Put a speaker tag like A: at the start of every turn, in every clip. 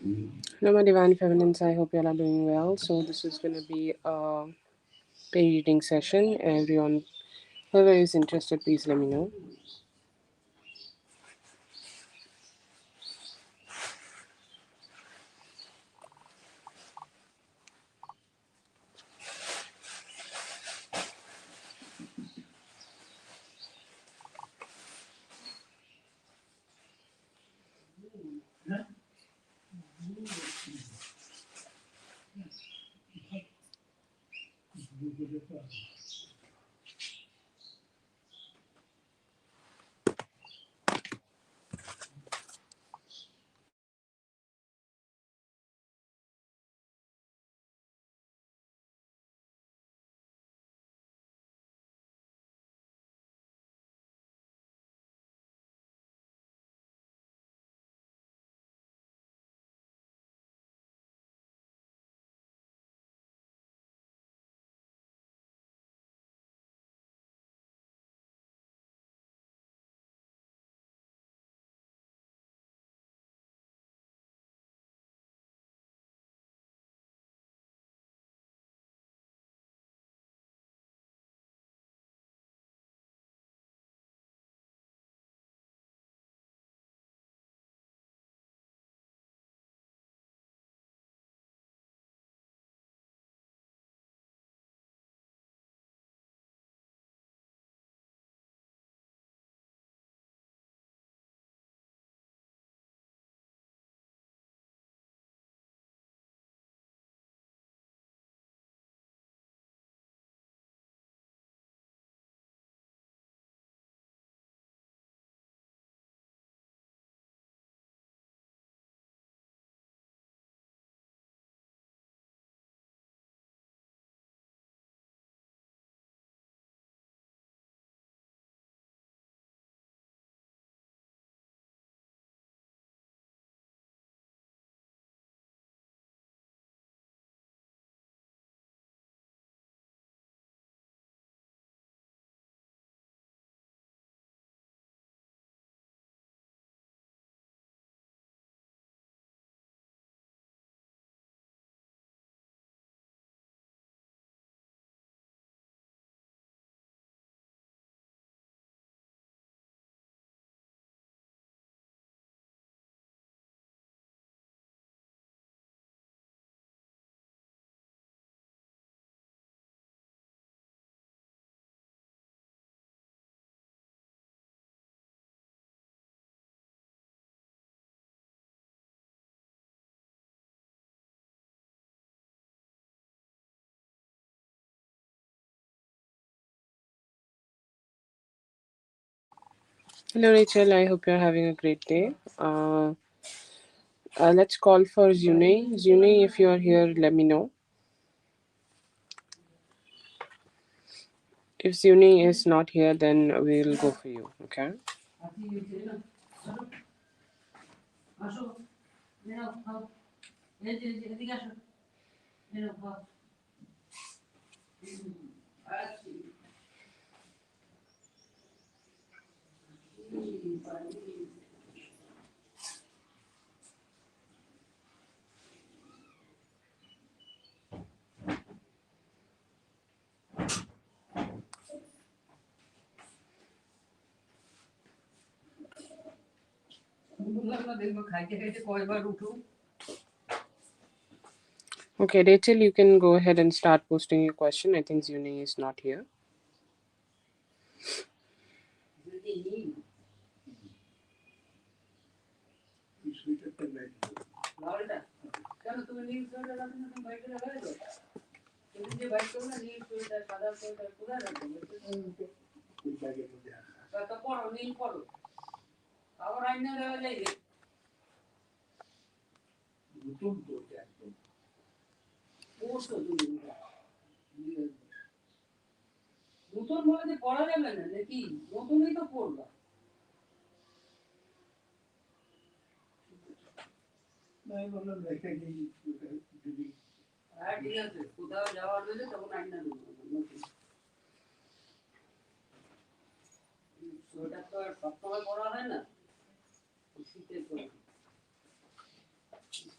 A: Hello, my divine feminines. I hope you all are doing well. So, this is going to be a paid reading session. Everyone, whoever is interested, please let me know. Hello, Rachel. I hope you're having a great day. Let's call for Zune. Zune, if you are here, let me know. If Zune is not here, then we'll go for you. Okay. Okay, Rachel, you can go ahead and start posting your question. I think Zune is not here.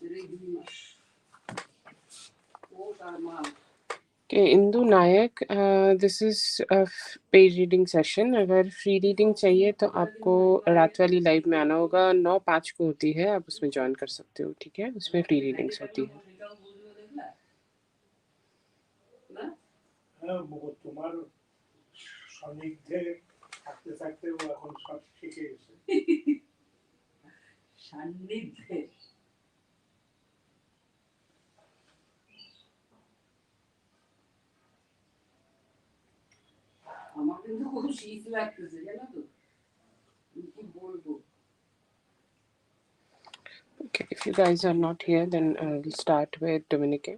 A: Okay, Indu Nayak, this is a page reading session. अगर free reading चाहिए तो आपको रात वाली live में आना होगा, 9:05 को होती है, आप उसमें ज्वाइन कर सकते हो। ठीक है, उसमें फ्री रीडिंग्स होती है। তোমার সান্নিধ্যে থাকতে থাকতে ও এখন সব শিখে গেছে। সান্নিধ্যে আমার কিন্তু খুব শীত লাগতেছে, জানো তো, কি বলবো। Okay, if you guys are not here, then we'll start with Dominique.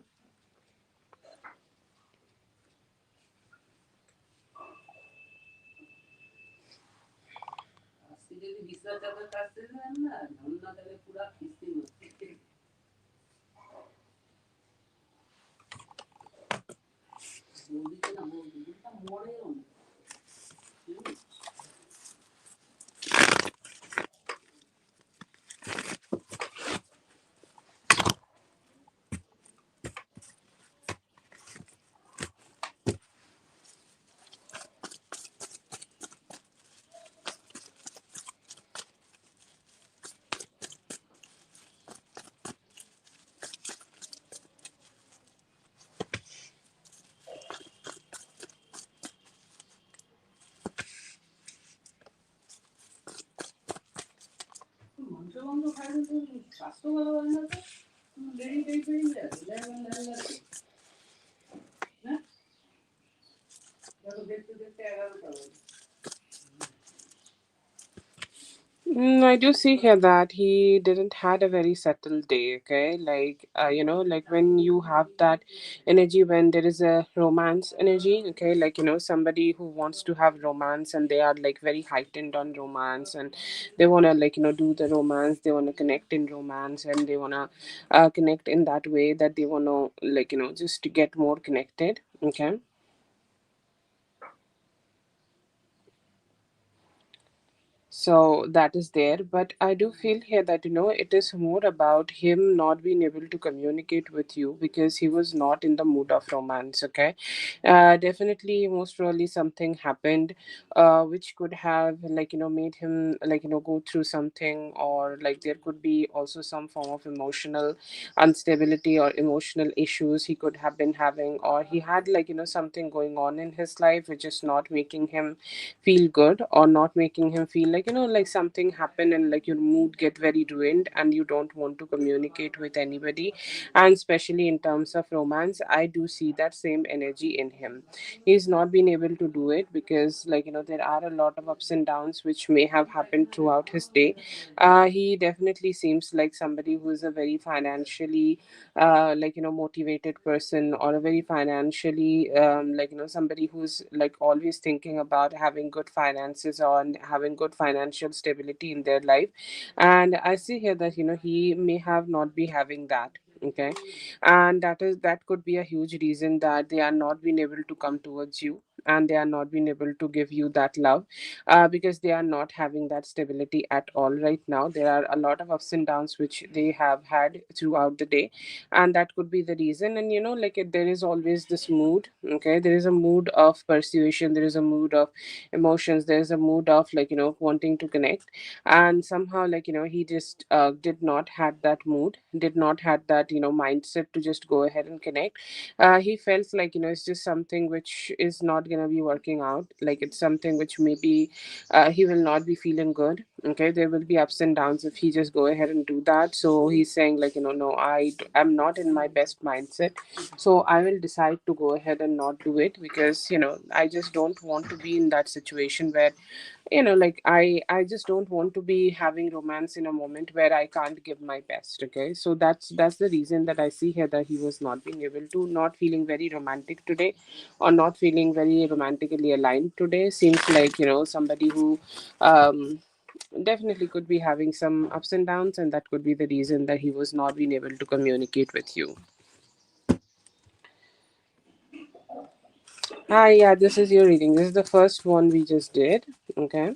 A: I do see here that he didn't had a very settled day. Okay, like like when you have that energy, when there is a romance energy. Okay, like somebody who wants to have romance and they are like very heightened on romance and they wanna like do the romance. They wanna connect in romance and they wanna connect in that way that they wanna like just to get more connected. Okay. So that is there, but I do feel here that it is more about him not being able to communicate with you because he was not in the mood of romance. Okay, definitely, most probably something happened, which could have like made him like go through something, or like there could be also some form of emotional instability or emotional issues he could have been having, or he had like something going on in his life which is not making him feel good or not making him feel like like something happened and like your mood get very ruined and you don't want to communicate with anybody. And especially in terms of romance, I do see that same energy in him. He's not been able to do it because like there are a lot of ups and downs which may have happened throughout his day. He definitely seems like somebody who is a very financially like motivated person, or a very financially like somebody who's like always thinking about having good finances or having good financial stability in their life. And I see here that he may have not be having that. Okay, and that could be a huge reason that they are not being able to come towards you and they are not being able to give you that love, because they are not having that stability at all right now. There are a lot of ups and downs which they have had throughout the day, and that could be the reason. And like there is always this mood. Okay, there is a mood of persuasion, there is a mood of emotions, there is a mood of like wanting to connect. And somehow like he just did not had that mood, did not had that mindset to just go ahead and connect. He felt like it's just something which is not gonna be working out, like it's something which maybe he will not be feeling good. Okay, there will be ups and downs if he just go ahead and do that. So he's saying like no, I'm not in my best mindset, so I will decide to go ahead and not do it, because I just don't want to be in that situation where like I just don't want to be having romance in a moment where I can't give my best. Okay, so that's the reason that I see here that he was not being able to, not feeling very romantic today, or not feeling very romantically aligned today. Seems like somebody who definitely could be having some ups and downs, and that could be the reason that he was not being able to communicate with you. Hi, yeah, this is your reading. This is the first one we just did. Okay.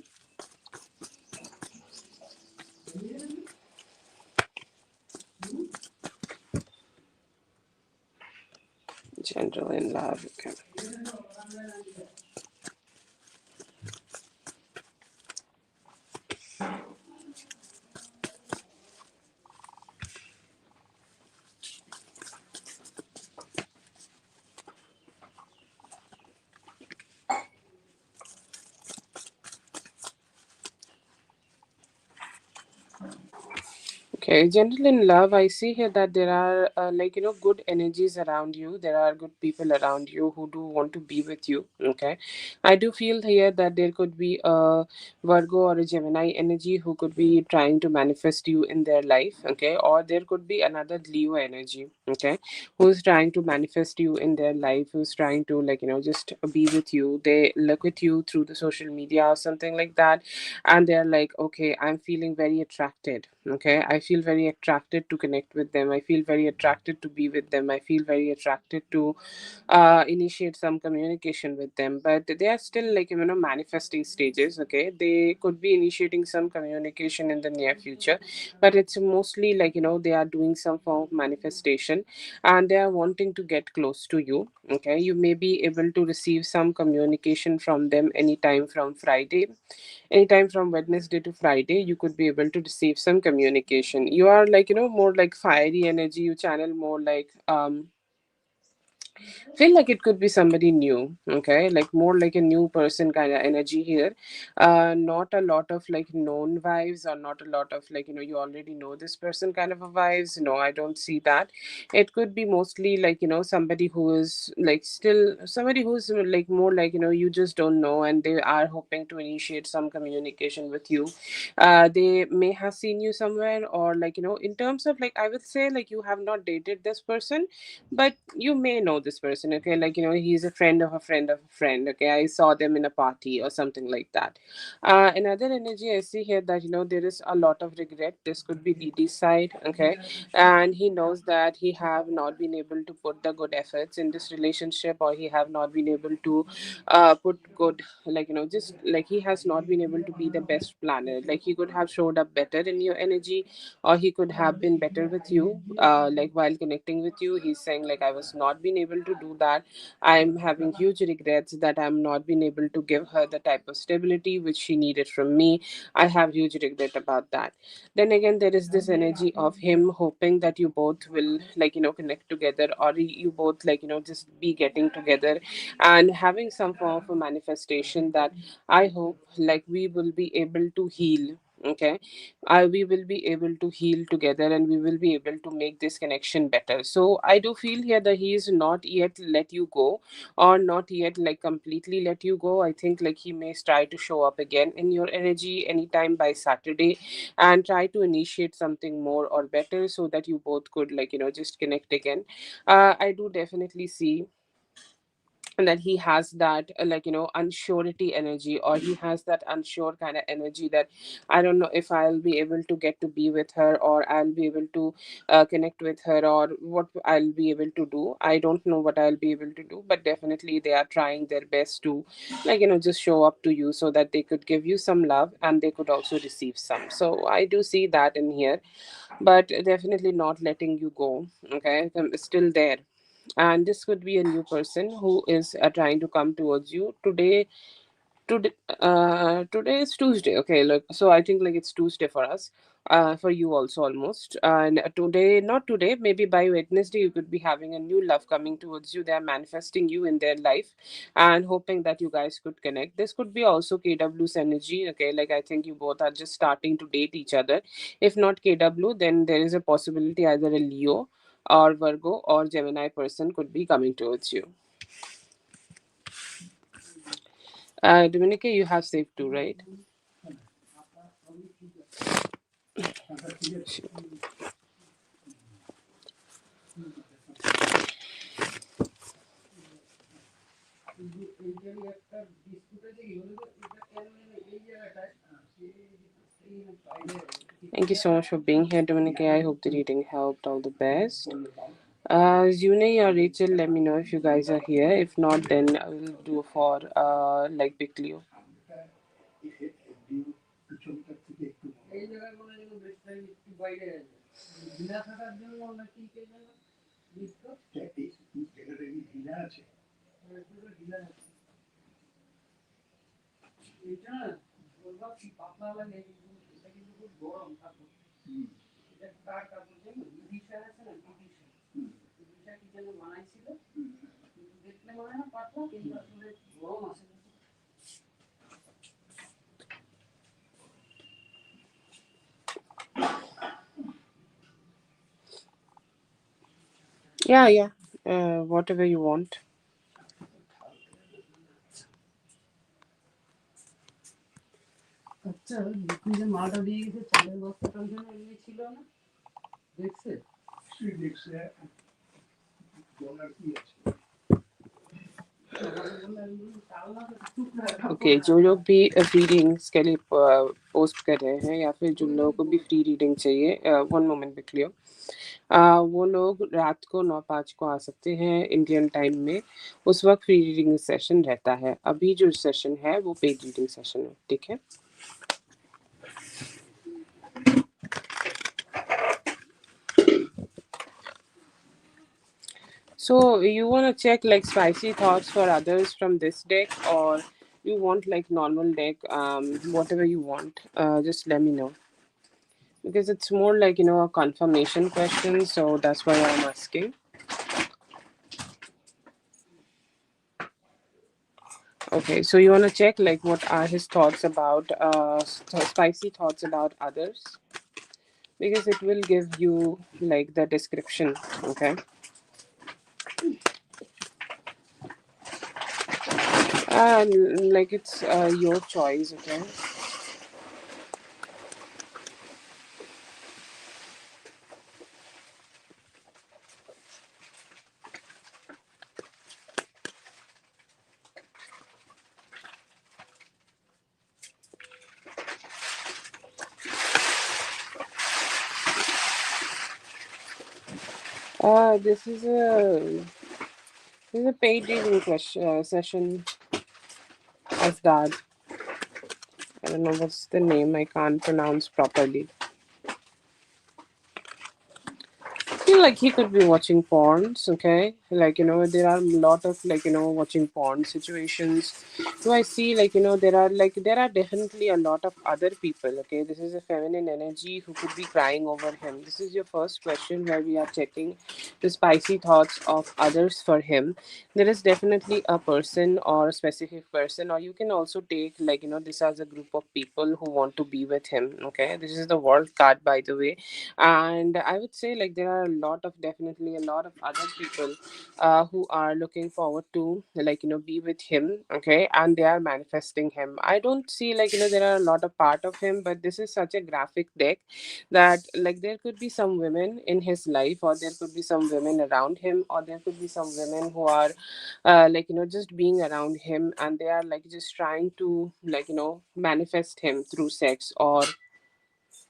A: General in love. Okay. Okay, gentle in love. I see here that there are good energies around you. There are good people around you who do want to be with you. Okay, I do feel here that there could be a Virgo or a Gemini energy who could be trying to manifest you in their life. Okay, or there could be another Leo energy. Okay, who's trying to manifest you in their life, who's trying to just be with you. They look at you through the social media or something like that, and they're like, okay, I'm feeling very attracted. Okay, I feel very attracted to connect with them. I feel very attracted to be with them. I feel very attracted to initiate some communication with them, but they are still manifesting stages. Okay, they could be initiating some communication in the near future, but it's mostly they are doing some form of manifestation, and they are wanting to get close to you. Okay, you may be able to receive some communication from them anytime from Friday. Anytime from Wednesday to Friday, you could be able to receive some communication. You are more like fiery energy. You channel more like feel like it could be somebody new. Okay, like more like a new person kind of energy here. Not a lot of known vibes, or not a lot of you already know this person kind of a vibes. No, I don't see that. It could be mostly somebody who is still somebody who's more you just don't know, and they are hoping to initiate some communication with you. They may have seen you somewhere, or in terms of I would say you have not dated this person, but you may know this person. Okay, he's a friend of a friend of a friend. Okay, I saw them in a party or something like that. Another energy I see here, that there is a lot of regret. This could be DD side. Okay, and he knows that he have not been able to put the good efforts in this relationship, or he have not been able to put good just he has not been able to be the best planner. He could have showed up better in your energy, or he could have been better with you, while connecting with you. He's saying I was not being able to do that. I'm having huge regrets that I'm not being able to give her the type of stability which she needed from me. I have huge regret about that. Then again, there is this energy of him hoping that you both will connect together, or you both just be getting together, and having some form of a manifestation that I hope we will be able to heal. Okay, we will be able to heal together, and we will be able to make this connection better. So I do feel here that he is not yet let you go, or not yet completely let you go. I think he may try to show up again in your energy anytime by Saturday, and try to initiate something more or better, so that you both could just connect again. I do definitely see and that he has that unsurety energy, or he has that unsure kind of energy, that I don't know if I'll be able to get to be with her, or I'll be able to connect with her, or what I'll be able to do. I don't know what I'll be able to do, but definitely they are trying their best to just show up to you, so that they could give you some love, and they could also receive some. So I do see that in here, but definitely not letting you go. Okay, still there. And this could be a new person who is trying to come towards you today. Today is Tuesday. Okay, look, so I think it's Tuesday for us, for you also almost. And today, not today, maybe by Wednesday, you could be having a new love coming towards you. They are manifesting you in their life, and hoping that you guys could connect. This could be also KW's energy. Okay, I think you both are just starting to date each other. If not KW, then there is a possibility either a Leo or Virgo or Gemini person could be coming towards you. Dominica, you have saved too, right? Thank you so much for being here, Dominica. I hope the reading helped. All the best. Zune or Rachel, let me know if you guys are here. If not, then I will do for Big Leo. Yeah, yeah. Whatever you want. Okay जो लोग भी free readings के लिए post कर रहे हैं या फिर जिन लोगों को भी फ्री रीडिंग चाहिए, वन मोमेंट भी क्लियर, वो लोग रात को 9:05 को आ सकते हैं इंडियन टाइम में। उस वक्त फ्री रीडिंग सेशन रहता है। अभी जो सेशन है वो पेड रीडिंग सेशन है, ठीक है। So you want to check like spicy thoughts for others from this deck, or you want like normal deck, whatever you want. Just let me know, because it's more like a confirmation question, so that's why I'm asking. Okay, so you want to check like what are his thoughts about spicy thoughts about others, because it will give you like the description. Okay, like it's your choice. Okay. This is a paid reading question session as that. I don't know what's the name. I can't pronounce properly. Feel like he could be watching porns, okay? Like, there are a lot of like, watching porn situations. Do I see like, there are definitely a lot of other people, okay? This is a feminine energy who could be crying over him. This is your first question where we are checking the spicy thoughts of others for him. There is definitely a person or a specific person, or you can also take like, this as a group of people who want to be with him, okay? This is the world card, by the way. And I would say like there are a lot of definitely a lot of other people who are looking forward to like be with him, okay, and they are manifesting him. I don't see like there are a lot of part of him, but this is such a graphic deck that like there could be some women in his life, or there could be some women around him, or there could be some women who are like just being around him, and they are like just trying to like manifest him through sex, or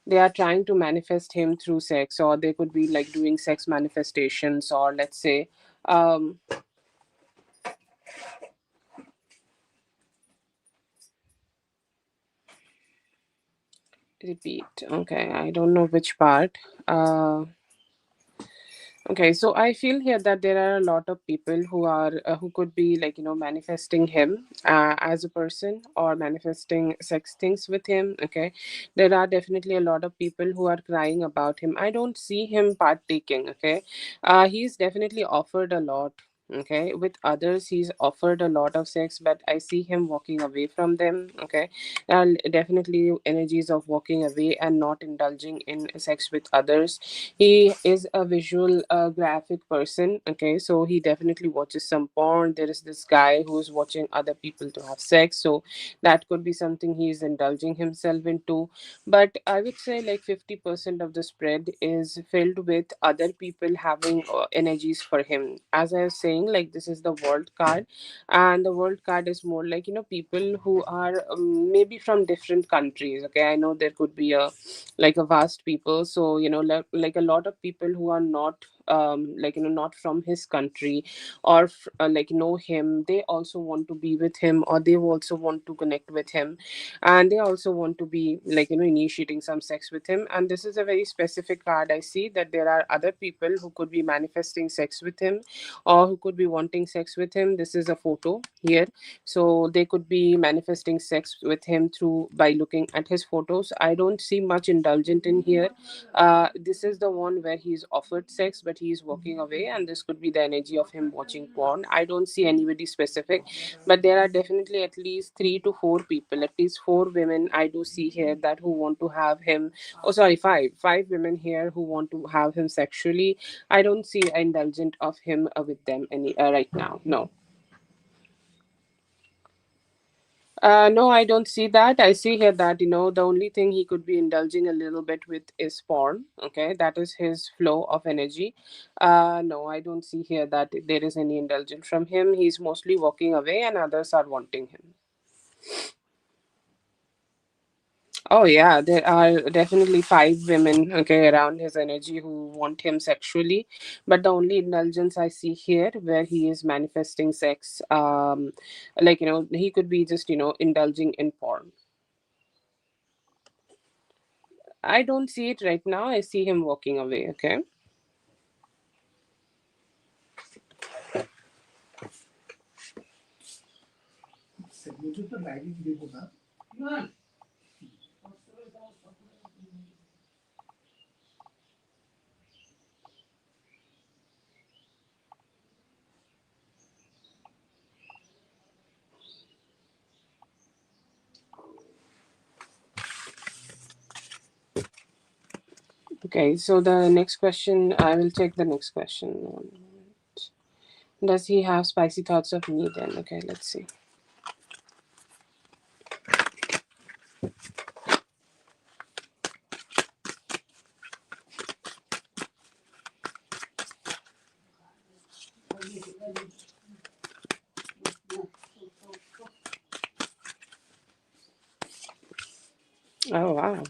A: they are trying to manifest him through sex, or they could be like doing sex manifestations, or let's say um repeat. Okay, I don't know which part. Okay, so I feel here that there are a lot of people who are who could be like manifesting him as a person, or manifesting sex things with him. Okay, there are definitely a lot of people who are crying about him. I don't see him partaking. Okay, he's definitely offered a lot. Okay, with others he's offered a lot of sex, but I see him walking away from them. Okay, and definitely energies of walking away and not indulging in sex with others. He is a visual graphic person, okay, so he definitely watches some porn. There is this guy who's watching other people to have sex, so that could be something he's indulging himself into. But I would say like 50% of the spread is filled with other people having energies for him. As I was saying, like this is the world card, and the world card is more like people who are maybe from different countries. Okay, I know there could be a like a vast people, so like a lot of people who are not like not from his country, or like know him, they also want to be with him, or they also want to connect with him, and they also want to be like initiating some sex with him. And this is a very specific card. I see that there are other people who could be manifesting sex with him, or who could be wanting sex with him. This is a photo here, so they could be manifesting sex with him through by looking at his photos. I don't see much indulgent in here. This is the one where he's offered sex but he's walking away, and this could be the energy of him watching porn. I don't see anybody specific, but there are definitely at least 3 to 4 people, at least 4 women I do see here that who want to have him. Oh, sorry, five women here who want to have him sexually. I don't see indulgent of him with them any right now. No. No, I don't see that. I see here that, the only thing he could be indulging a little bit with is porn. Okay, that is his flow of energy. No, I don't see here that there is any indulgence from him. He's mostly walking away and others are wanting him. Oh, yeah, there are definitely 5 women, okay, around his energy who want him sexually. But the only indulgence I see here where he is manifesting sex, like, he could be just, indulging in porn. I don't see it right now. I see him walking away. Okay. Okay. So the next question, I will take the next question. 1 moment. Does he have spicy thoughts of me then? Okay, let's see. Oh, wow.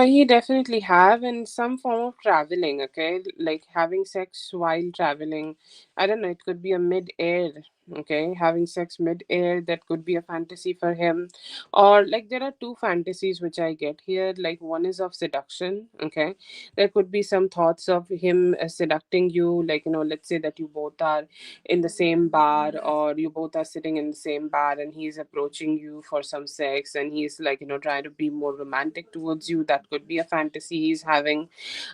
A: He definitely have in some form of traveling, okay? Like having sex while traveling. I don't know, it could be a mid-air, okay? Having sex mid-air, that could be a fantasy for him. Or like there are two fantasies which I get here. Like one is of seduction, okay? There could be some thoughts of him seducting you, like, let's say that you both are in the same bar, or you both are sitting in the same bar and he's approaching you for some sex, and he's like, trying to be more romantic towards you. That could be a fantasy he's having.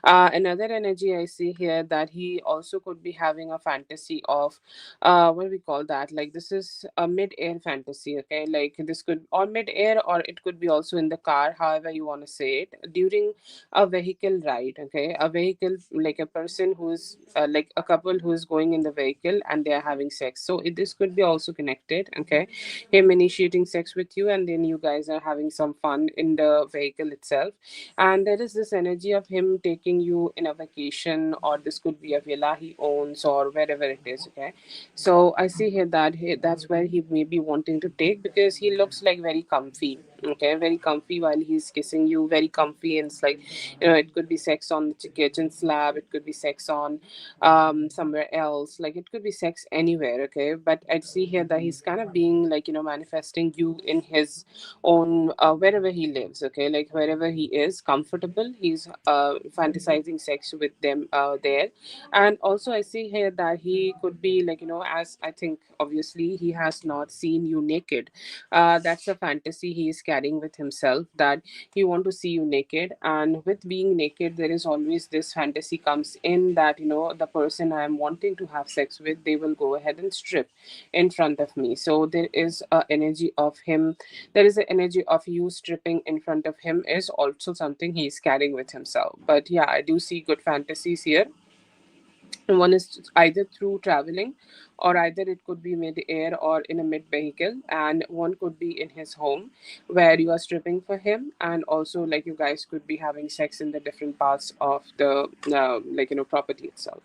A: Another energy I see here, that he also could be having a fantasy of what do we call that, like this is a mid-air fantasy, okay? Like this could, or mid-air, or it could be also in the car, however you want to say it, during a vehicle ride, okay? A vehicle, like a person who's like a couple who is going in the vehicle and they are having sex. So this could be also connected, okay? Him initiating sex with you, and then you guys are having some fun in the vehicle itself. And there is this energy of him taking you in a vacation, or this could be a villa he owns, or wherever it is, okay? So I see here that that's where he may be wanting to take, because he looks like very comfy, okay? Very comfy while he's kissing you, very comfy. And it's like, it could be sex on the kitchen slab, it could be sex on somewhere else, like it could be sex anywhere, okay? But I see here that he's kind of being like, manifesting you in his own wherever he lives, okay? Like wherever he is comfortable, he's fantasizing sex with them there. And also I see here that he could be like, as I think obviously he has not seen you naked. That's a fantasy he is carrying with himself, that he want to see you naked. And with being naked, there is always this fantasy comes in, that the person I am wanting to have sex with, they will go ahead and strip in front of me. So there is a energy of him, there is an energy of you stripping in front of him, is also something he's carrying with himself. But yeah, I do see good fantasies here. And one is either through traveling, or either it could be mid-air or in a mid vehicle, and one could be in his home where you are stripping for him, and also like you guys could be having sex in the different parts of the like property itself.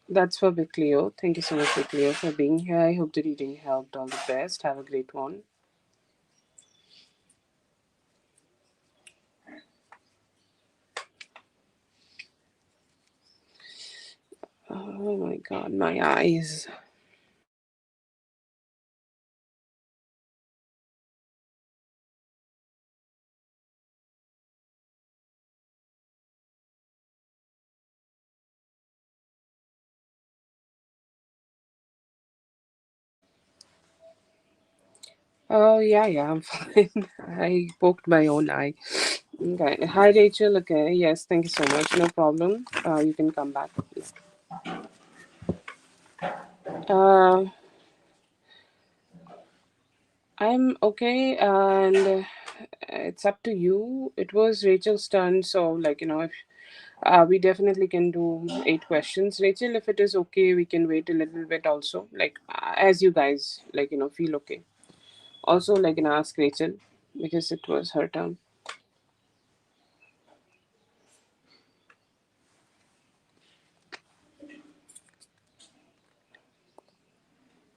A: That's for Big Cleo. Thank you so much, Big Cleo, for being here. I hope the reading helped. All the best. Have a great one. Oh my god, my eyes. Oh, yeah, yeah, I'm fine. I poked my own eye. Okay. Hi, Rachel. Okay. Yes, thank you so much. No problem. You can come back. Uh, I'm okay, and it's up to you. It was Rachel's turn, so if we definitely can do 8 questions. Rachel, if it is okay, we can wait a little bit also. As you guys feel okay. Also, ask Rachel because it was her turn.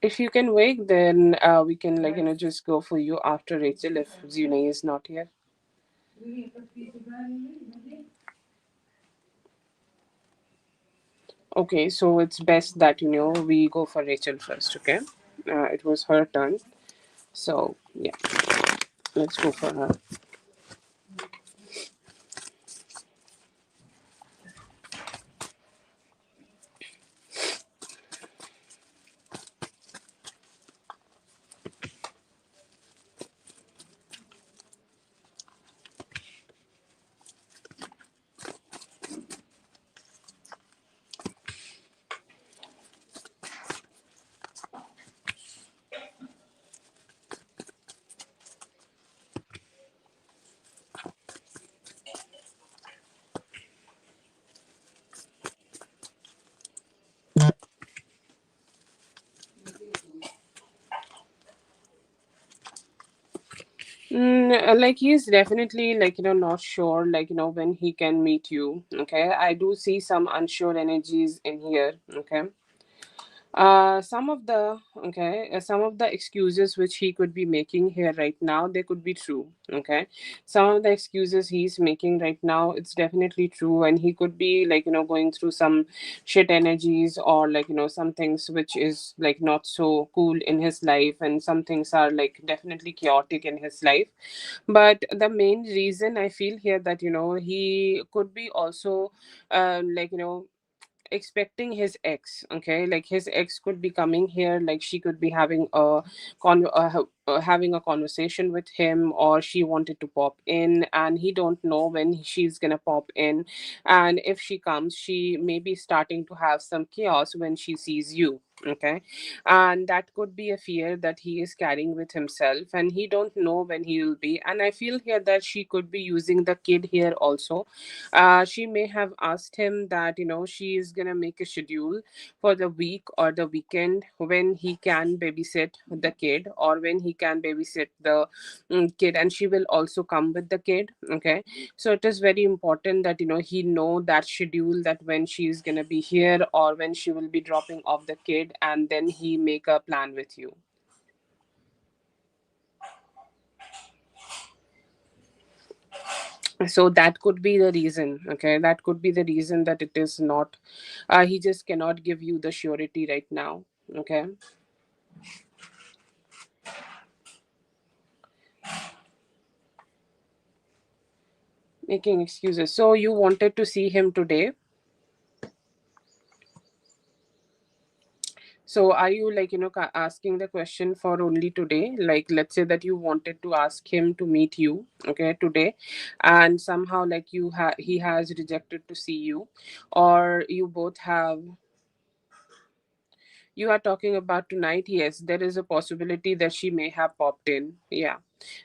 A: If you can wait, then we can just go for you after Rachel if Zune is not here. Okay, so it's best that we go for Rachel first. Okay, it was her turn, so yeah, let's go for her. He's definitely not sure when he can meet you. Okay, I do see some unsure energies in here. Okay, some of the excuses which he could be making here right now, they could be true. Okay, some of the excuses he's making right now, it's definitely true, and he could be going through some shit energies, or some things which is not so cool in his life, and some things are definitely chaotic in his life. But the main reason I feel here that he could be also expecting his ex. Okay, his ex could be coming here, she could be having having a conversation with him, or she wanted to pop in and he don't know when she's gonna pop in. And if she comes, she may be starting to have some chaos when she sees you. Okay, and that could be a fear that he is carrying with himself, and he don't know when he will be. And I feel here that she could be using the kid here also. She may have asked him that she is gonna make a schedule for the week or the weekend when he can babysit the kid, or when he can babysit the kid, and she will also come with the kid. Okay, so it is very important that he know that schedule, that when she is gonna be here or when she will be dropping off the kid, and then he make a plan with you. So that could be the reason. Okay, that could be the reason that it is not, he just cannot give you the surety right now. Okay, making excuses. So you wanted to see him today. So are you asking the question for only today? Let's say that you wanted to ask him to meet you, okay, today, and somehow he has rejected to see you, or you both have. You are talking about tonight. Yes, there is a possibility that she may have popped in. Yeah,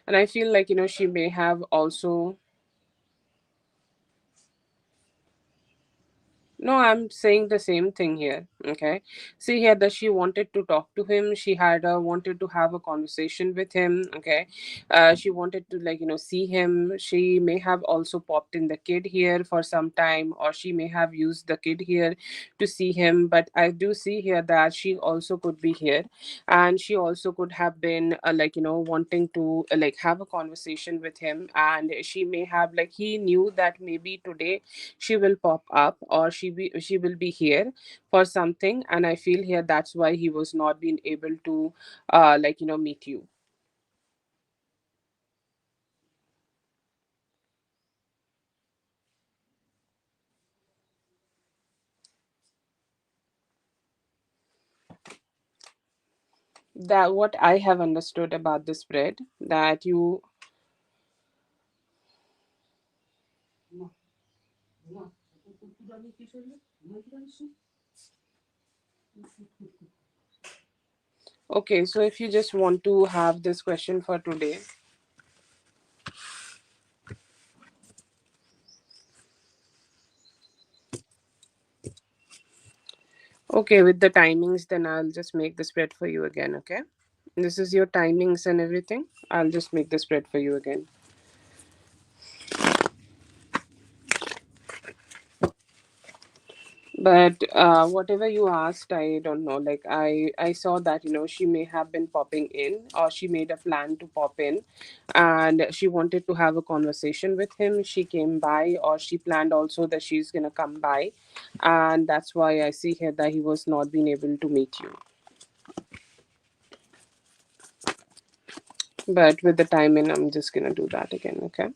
A: and I feel she may have also. No, I'm saying the same thing here. Okay. See here that she wanted to talk to him. She had wanted to have a conversation with him. Okay. She wanted to, like, see him. She may have also popped in the kid here for some time, or she may have used the kid here to see him. But I do see here that she also could be here, and she also could have been wanting to have a conversation with him. And she may have, like, he knew that maybe today she will pop up, or she will be here for something. And I feel here that's why he was not being able to meet you. That what I have understood about the spread, that you. Okay, so if you just want to have this question for today. Okay, with the timings, then I'll just make the spread for you again. Okay, this is your timings and everything. I'll just make the spread for you again. But whatever you asked, I don't know. Like, I saw that she may have been popping in, or she made a plan to pop in, and she wanted to have a conversation with him. She came by, or she planned also that she's gonna come by, and that's why I see here that he was not being able to meet you. But with the timing, I'm just gonna do that again. Okay.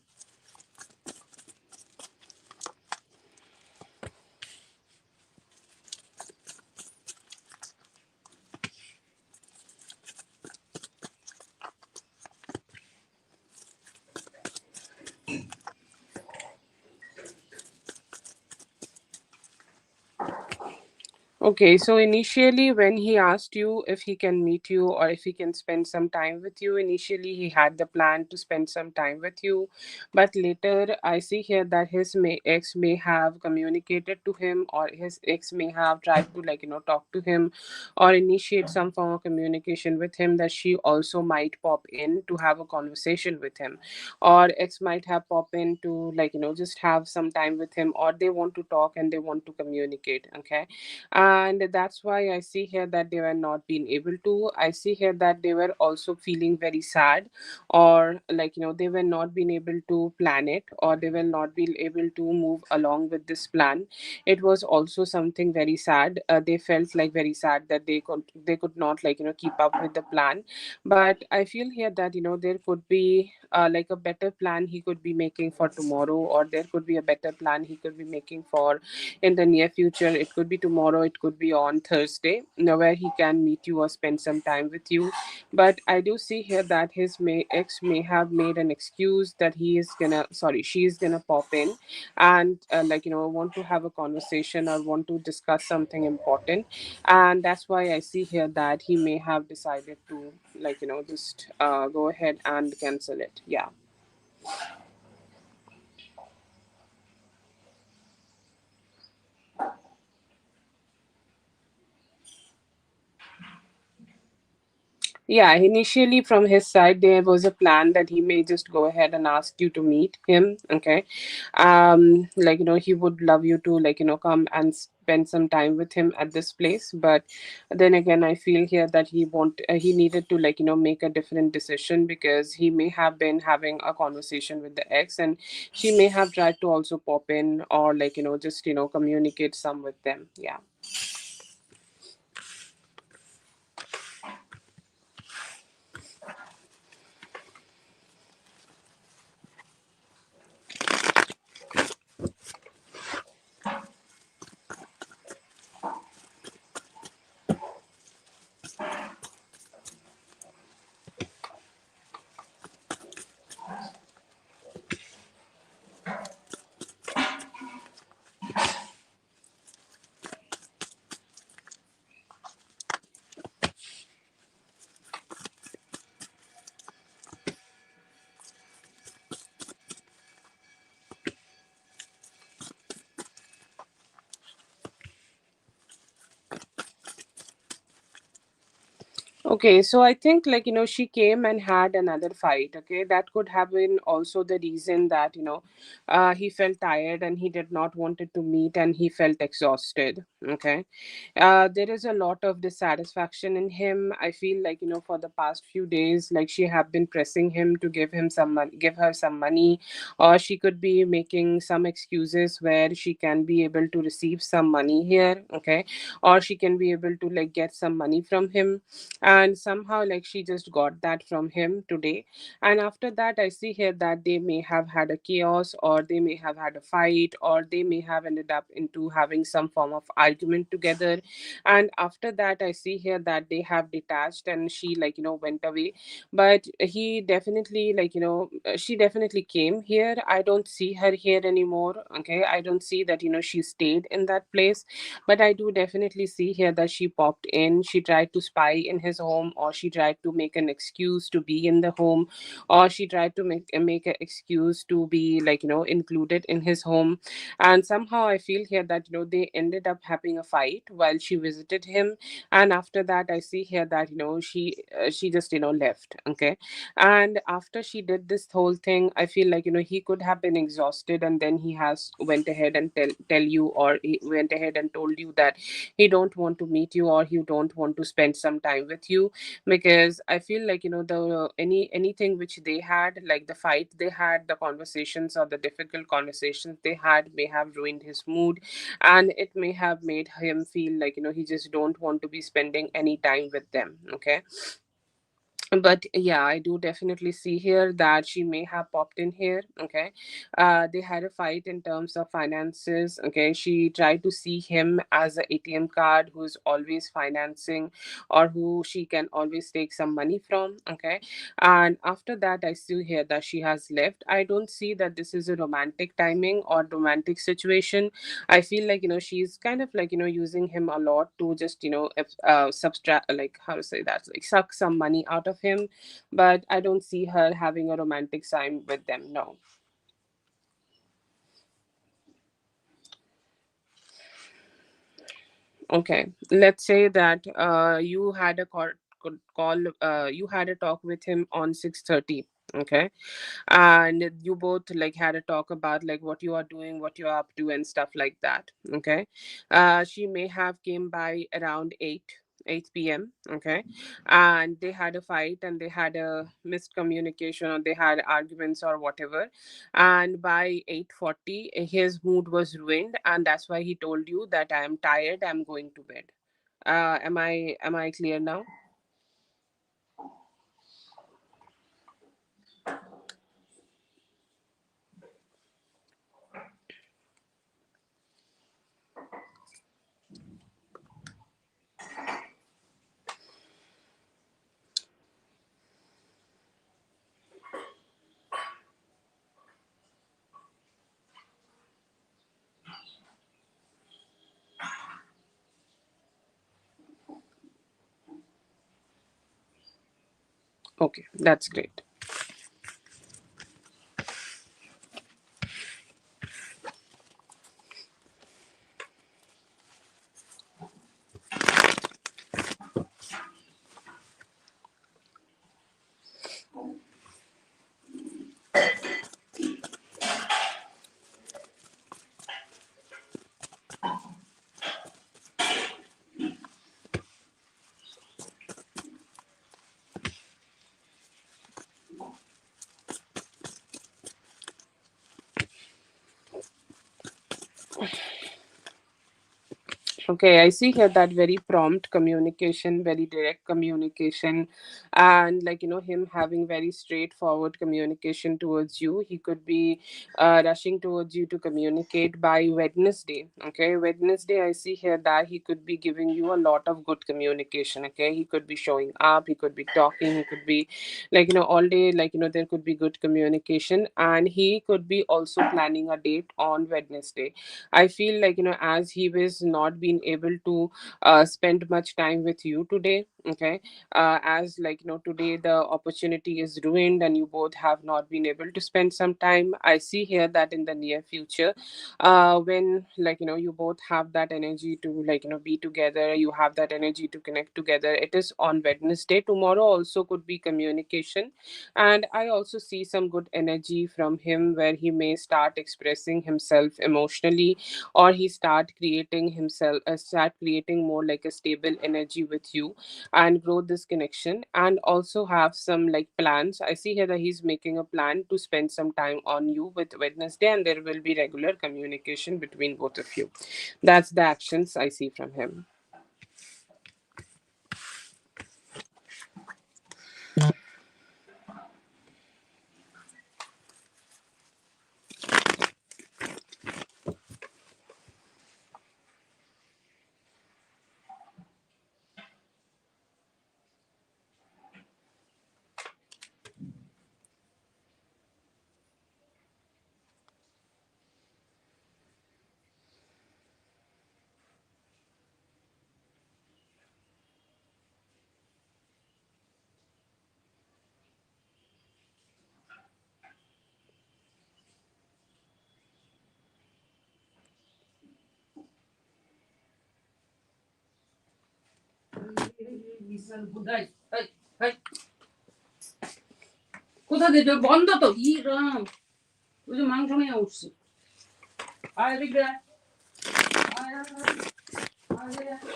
A: Okay, so initially, when he asked you if he can meet you or if he can spend some time with you, initially he had the plan to spend some time with you. But later, I see here that ex may have communicated to him, or his ex may have tried to, talk to him, or initiate some form of communication with him, that she also might pop in to have a conversation with him, or ex might have pop in to, just have some time with him, or they want to talk and they want to communicate. Okay, and that's why I see here that they were not being able to. I see here that they were also feeling very sad, or they were not being able to plan it, or they will not be able to move along with this plan. It was also something very sad. They felt like very sad that they could not keep up with the plan. But I feel here that there could be a better plan he could be making for tomorrow, or there could be a better plan he could be making for in the near future. It could be tomorrow, it could be on Thursday, where he can meet you or spend some time with you. But I do see here that ex may have made an excuse that she is gonna pop in, and want to have a conversation or want to discuss something important. And that's why I see here that he may have decided to just go ahead and cancel it. Yeah. Yeah, initially from his side, there was a plan that he may just go ahead and ask you to meet him. Okay. He would love you to, come and spend some time with him at this place. But then again, I feel here that he needed to, make a different decision, because he may have been having a conversation with the ex, and she may have tried to also pop in, or just, communicate some with them. Yeah. Okay, so I think, like, she came and had another fight. Okay, that could have been also the reason that, he felt tired and he did not wanted to meet and he felt exhausted. Okay, there is a lot of dissatisfaction in him. I feel like, for the past few days, like, she have been pressing him to give him some money, give her some money, or she could be making some excuses where she can be able to receive some money here. Okay, or she can be able to, like, get some money from him, and somehow, like, she just got that from him today. And after that, I see here that they may have had a chaos, or they may have had a fight, or they may have ended up into having some form of argument together. And after that, I see here that they have detached and she, like, went away. But he definitely, like, she definitely came here. I don't see her here anymore. Okay, I don't see that, she stayed in that place. But I do definitely see here that she popped in. She tried to spy in his home, or she tried to make an excuse to be in the home, or she tried to make an excuse to be, like, included in his home. And somehow I feel here that, they ended up having a fight while she visited him. And after that, I see here that, she just, left. Okay, and after she did this whole thing, I feel like, he could have been exhausted, and then he has went ahead and tell you, or he went ahead and told you that he don't want to meet you, or he don't want to spend some time with you. Because I feel like, the anything which they had, like the fight they had, the conversations or the difficult conversations they had, may have ruined his mood, and it may have made him feel like, he just don't want to be spending any time with them. Okay, but yeah, I do definitely see here that she may have popped in here. Okay, they had a fight in terms of finances. Okay, she tried to see him as a ATM card who's always financing, or who she can always take some money from. Okay, and after that, I see here that she has left. I don't see that this is a romantic timing or romantic situation. I feel like, she's kind of like, using him a lot to just, if, subtract, like, how to say that, like, suck some money out of him. But I don't see her having a romantic time with them. No. Okay, let's say that you had a you had a talk with him on 6:30. Okay, and you both, like, had a talk about, like, what you are doing, what you're up to, and stuff like that. Okay, she may have came by around 8 p.m. Okay, and they had a fight, and they had a miscommunication, or they had arguments or whatever. And by 8:40, his mood was ruined, and that's why he told you that I am tired, I'm going to bed. Am I clear now? Okay, that's great. Okay, I see here that very prompt communication, very direct communication, and, like, him having very straightforward communication towards you. He could be rushing towards you to communicate by Wednesday. Okay, Wednesday, I see here that he could be giving you a lot of good communication. Okay, he could be showing up, he could be talking, he could be, like, all day, like, there could be good communication, and he could be also planning a date on Wednesday. I feel like, as he was not being able to spend much time with you today. Okay. As like today the opportunity is ruined and you both have not been able to spend some time. I see here that in the near future, when you both have that energy to be together, you have that energy to connect together. It is on Wednesday. Tomorrow also could be communication, and I also see some good energy from him where he may start expressing himself emotionally, or he start creating more like a stable energy with you and grow this connection, and also have some like plans. I see here that he's making a plan to spend some time on you with Wednesday, and there will be regular communication between both of you. That's the actions I see from him.
B: কোথা দিয়ে বন্ধ তো ইরাম ওই যে মাংস নিয়ে উঠছি আয় দিকে আয় আয় আয়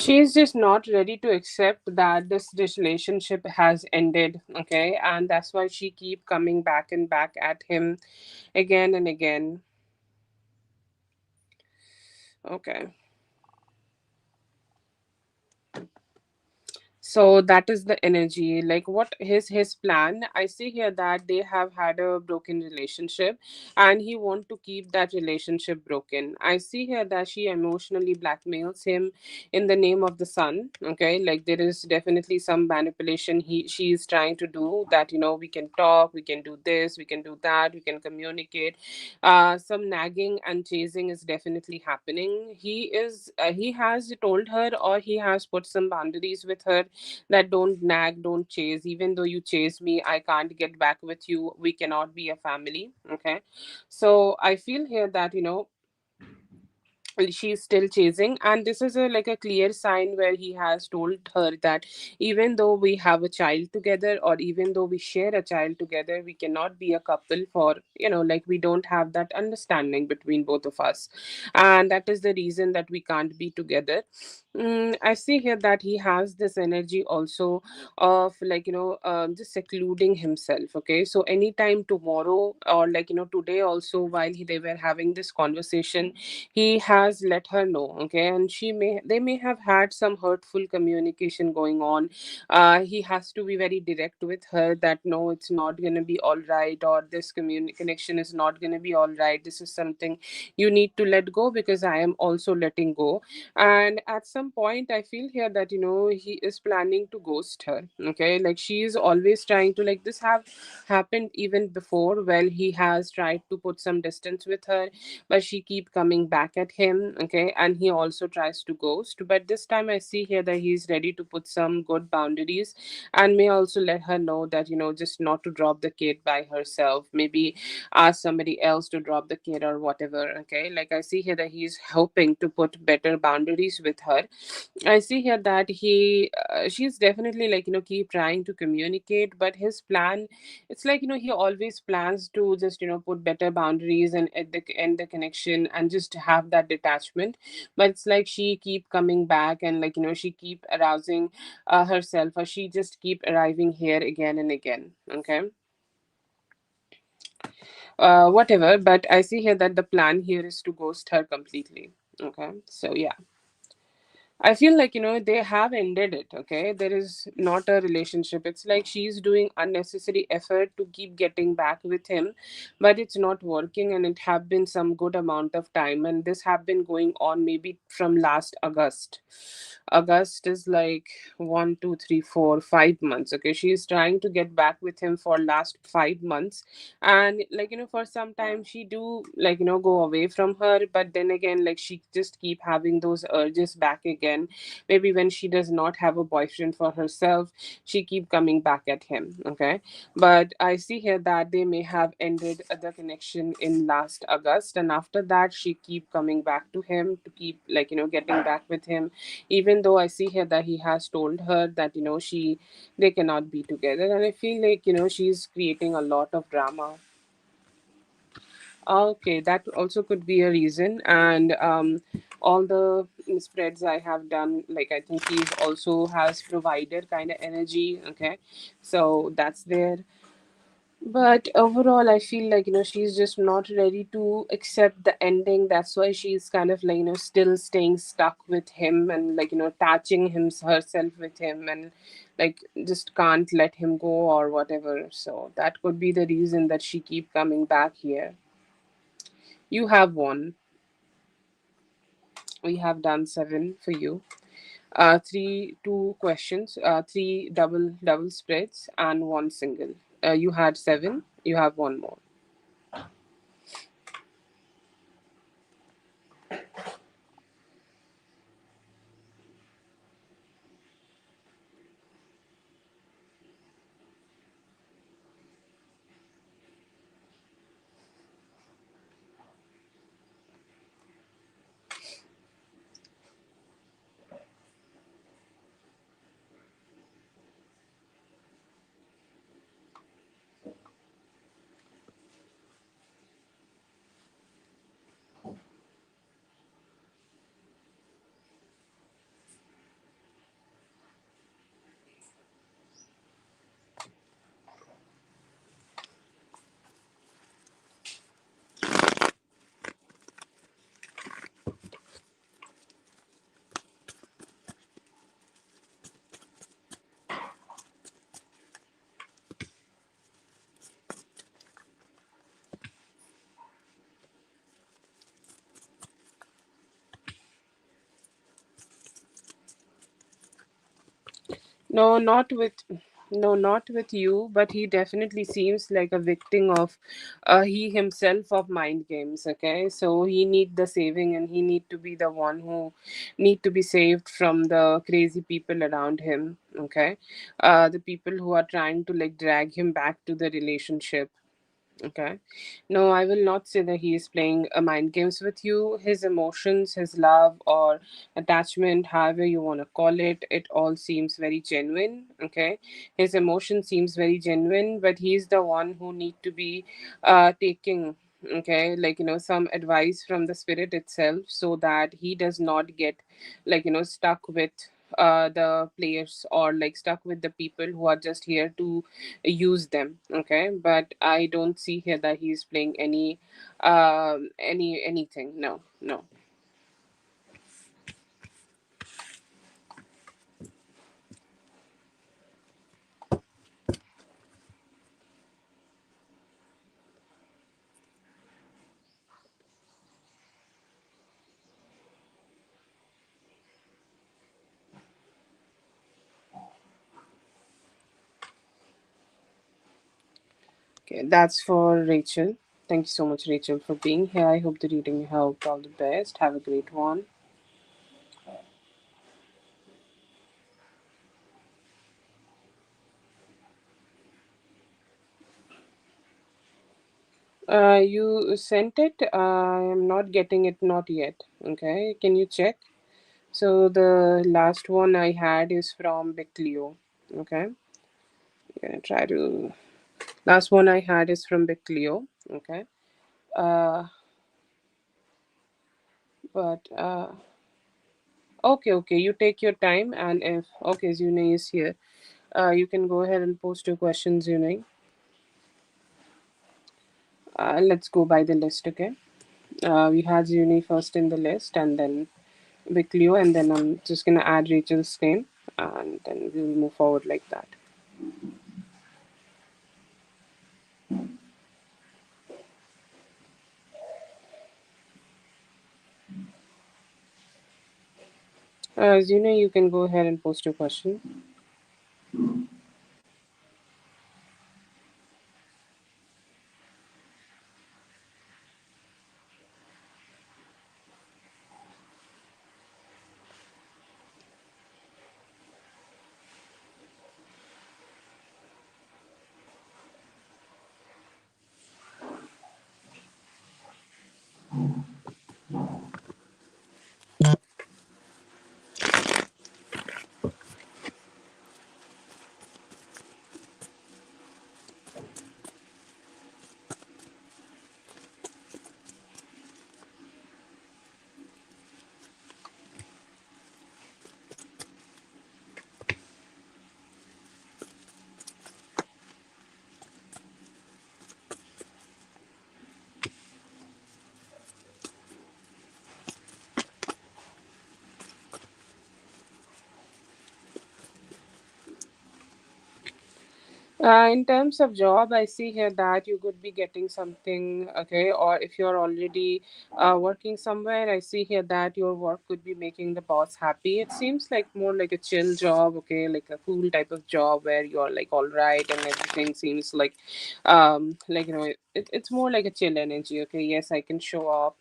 A: She's just not ready to accept that this relationship has ended. Okay, and that's why she keep coming back and back at him again and again. Okay. So that is the energy. Like, what is his plan? I see here that they have had a broken relationship, and he want to keep that relationship broken. I see here that she emotionally blackmails him in the name of the son. Okay, like there is definitely some manipulation she is trying to do, that we can talk, we can do this, we can do that, we can communicate. Some nagging and chasing is definitely happening. He has told her, or he has put some boundaries with her, that don't nag, don't chase. Even though you chase me, I can't get back with you. We cannot be a family. Okay. So I feel here that, she's still chasing, and this is a like a clear sign where he has told her that even though we have a child together, or even though we share a child together, we cannot be a couple, for like we don't have that understanding between both of us, and that is the reason that we can't be together. I see here that he has this energy also of just secluding himself. Okay, so anytime tomorrow, or today also, while they were having this conversation, he has let her know. Okay, and they may have had some hurtful communication going on. He has to be very direct with her, that no, it's not going to be all right, or this connection is not going to be all right. This is something you need to let go, because I am also letting go. And at some point I feel here that he is planning to ghost her. Okay, like she is always trying to, like, this have happened even before. Well, he has tried to put some distance with her, but she keep coming back at him. Okay, and he also tries to ghost, but this time I see here that he's ready to put some good boundaries, and may also let her know that just not to drop the kid by herself, maybe ask somebody else to drop the kid or whatever. Okay, like I see here that he's hoping to put better boundaries with her. I see here that she's definitely like keep trying to communicate, but his plan, it's like he always plans to just put better boundaries and end the connection and just have that detachment, but it's like she keep coming back, and like she keep arousing herself, or she just keep arriving here again and again. Okay. Whatever, but I see here that the plan here is to ghost her completely. Okay, so yeah, I feel like, they have ended it, okay? There is not a relationship. It's like she's doing unnecessary effort to keep getting back with him, but it's not working, and it have been some good amount of time, and this have been going on maybe from last August. August is like 1, 2, 3, 4, 5 months. Okay, she's trying to get back with him for last 5 months, and like for some time she do like go away from her, but then again like she just keep having those urges back again. Maybe when she does not have a boyfriend for herself, she keep coming back at him. Okay, but I see here that they may have ended the connection in last August, and after that she keep coming back to him to keep like getting back with him, even though I see here that he has told her that they cannot be together. And I feel like she's creating a lot of drama. Okay, that also could be a reason. And all the spreads I have done, like I think he also has provided kind of energy. Okay, so that's there. But overall, I feel like she's just not ready to accept the ending. That's why she's kind of like still staying stuck with him, and like attaching him herself with him, and like just can't let him go or whatever. So that could be the reason that she keep coming back here. You have won. We have done seven for you. Three two questions, three double spreads, and one single. You had seven. You have one more. No, not with no, not with you, but he definitely seems like a victim of he himself of mind games, okay? So he need the saving, and he need to be the one who need to be saved from the crazy people around him, okay? The people who are trying to like drag him back to the relationship. Okay. No, I will not say that he is playing mind games with you. His emotions, his love or attachment, however you want to call it all seems very genuine. Okay. His emotion seems very genuine, but he's the one who need to be taking, okay, like, some advice from the spirit itself, so that he does not get like, stuck with the players, or like stuck with the people who are just here to use them. Okay, but I don't see here that he's playing anything. No, no. Okay, that's for Rachel. Thank you so much, Rachel, for being here. I hope the reading helped. All the best. Have a great one. You sent it. I am not getting it, not yet. Okay, can you check? So the last one I had is from Big Leo. Okay, gonna try to. Last one I had is from Big Leo. Okay. Uh, But okay, okay, you take your time, and if okay, Zune is here, you can go ahead and post your questions, Zune. Let's go by the list, okay? We had Zune first in the list, and then Viclio, and then I'm just gonna add Rachel's name, and then we'll move forward like that. Zune, you can go ahead and post your question. In terms of job, I see here that you could be getting something, okay, or if you're already working somewhere, I see here that your work could be making the boss happy. It seems like more like a chill job, okay, like a cool type of job where you're like all right and everything seems like it's more like a chill energy, okay. Yes, I can show up,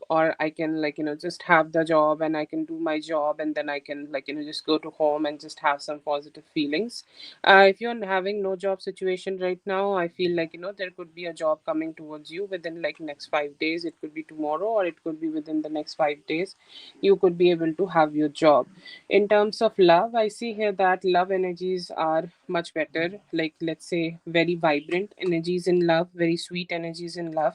A: or I can just have the job and I can do my job, and then I can just go to home and just have some positive feelings. If you're having no job situation right now, I feel like there could be a job coming towards you within like next 5 days. It could be tomorrow, or it could be within the next 5 days. You could be able to have your job. In terms of love, I see here that love energies are much better. Like, let's say, very vibrant energies in love, very sweet energies in love.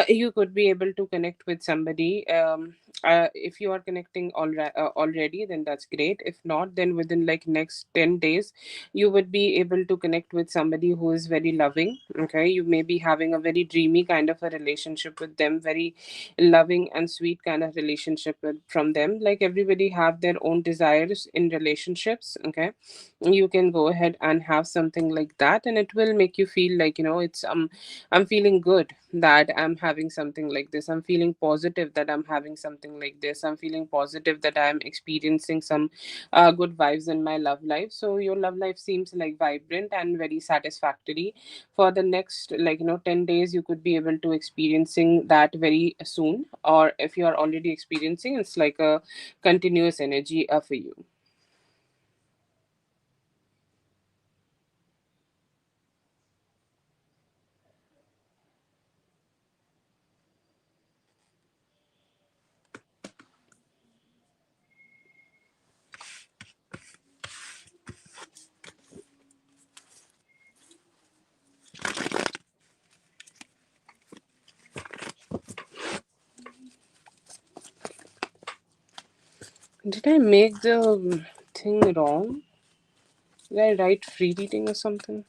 A: You could be able to connect with somebody. If you are connecting already, then that's great. If not, then within like next 10 days you would be able to connect with somebody who is very loving, okay. You may be having a very dreamy kind of a relationship with them, very loving and sweet kind of relationship from them. Like, everybody have their own desires in relationships, okay. You can go ahead and have something like that, and it will make you feel like it's I'm feeling good that I'm having something like this. I'm feeling positive that I'm having something like this. I'm feeling positive that I'm experiencing some good vibes in my love life. So your love life seems like vibrant and very satisfactory. For the next 10 days, you could be able to experiencing that very soon. Or if you are already experiencing, it's like a continuous energy for you. Did I make the thing wrong? Did I write free reading or something?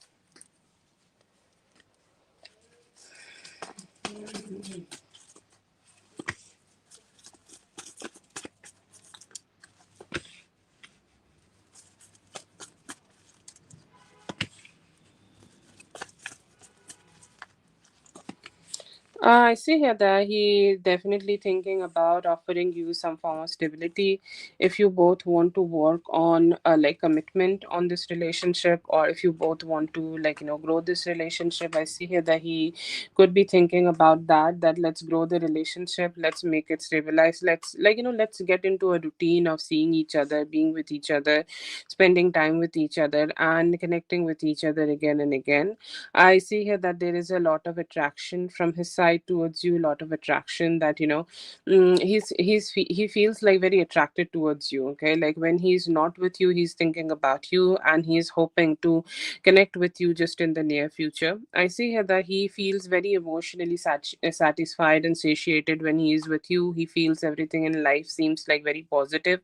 A: I see here that he definitely thinking about offering you some form of stability if you both want to work on like commitment on this relationship, or if you both want to grow this relationship. I see here that he could be thinking about that let's grow the relationship, let's make it stabilize, let's let's get into a routine of seeing each other, being with each other, spending time with each other, and connecting with each other again and again. I see here that there is a lot of attraction from his side. side towards you, a lot of attraction, that he feels like very attracted towards you. Okay, like when he's not with you, he's thinking about you, and he's hoping to connect with you just in the near future. I see here that he feels very emotionally satisfied and satiated when he is with you. He feels everything in life seems like very positive,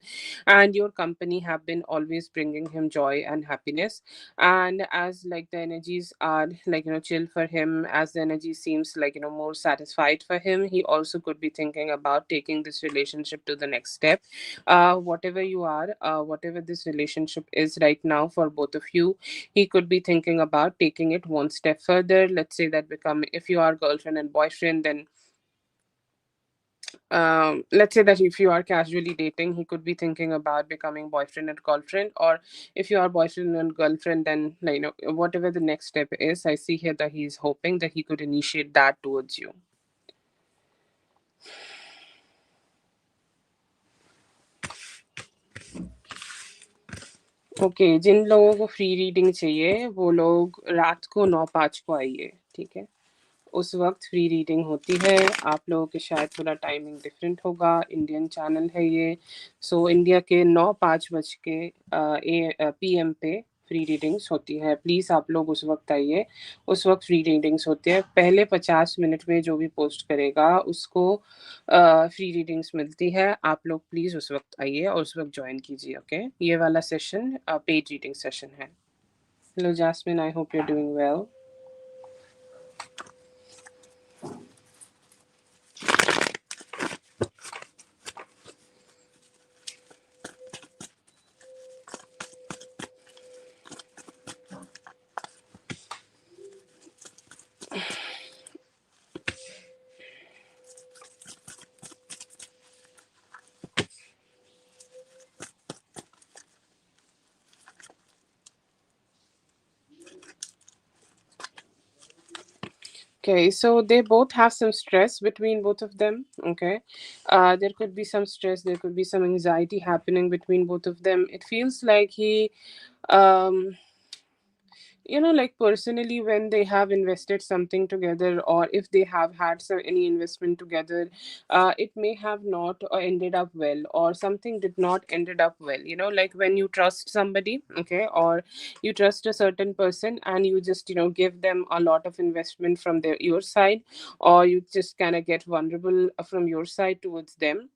A: and your company have been always bringing him joy and happiness. And as like the energies are like chill for him, as the energy seems like more satisfied for him, he also could be thinking about taking this relationship to the next step. Whatever you are, whatever this relationship is right now for both of you, he could be thinking about taking it one step further. Let's say that become, if you are girlfriend and boyfriend, then let's say that if you are casually dating, he could be thinking about becoming boyfriend and girlfriend. Or if you are boyfriend and girlfriend, then whatever the next step is, I see here that he's hoping that he could initiate that towards you. Okay, जिन लोगों को free reading चाहिए वो लोग रात को 9:05 को आइए, ठीक है? उस वक्त फ्री रीडिंग होती है। आप लोगों के शायद थोड़ा टाइमिंग डिफरेंट होगा, इंडियन चैनल है ये, सो इंडिया के 9:05 के PM पे फ्री रीडिंग्स होती है। प्लीज़ आप लोग उस वक्त आइए, उस वक्त फ्री रीडिंग्स होती है। पहले 50 मिनट में जो भी पोस्ट करेगा उसको फ्री रीडिंग्स मिलती है। आप लोग प्लीज़ उस वक्त आइए और उस वक्त ज्वाइन कीजिए। ओके, ये वाला सेशन पेड रीडिंग सेशन है। Hello Jasmine, I hope you are doing well. Okay, so they both have some stress between both of them. Okay, there could be some stress, there could be some anxiety happening between both of them. It feels like um, like personally, when they have invested something together, or if they have had some any investment together, it may have not ended up well, or something did not ended up well. Like when you trust somebody, okay, or you trust a certain person, and you just give them a lot of investment from your side, or you just kind of get vulnerable from your side towards them.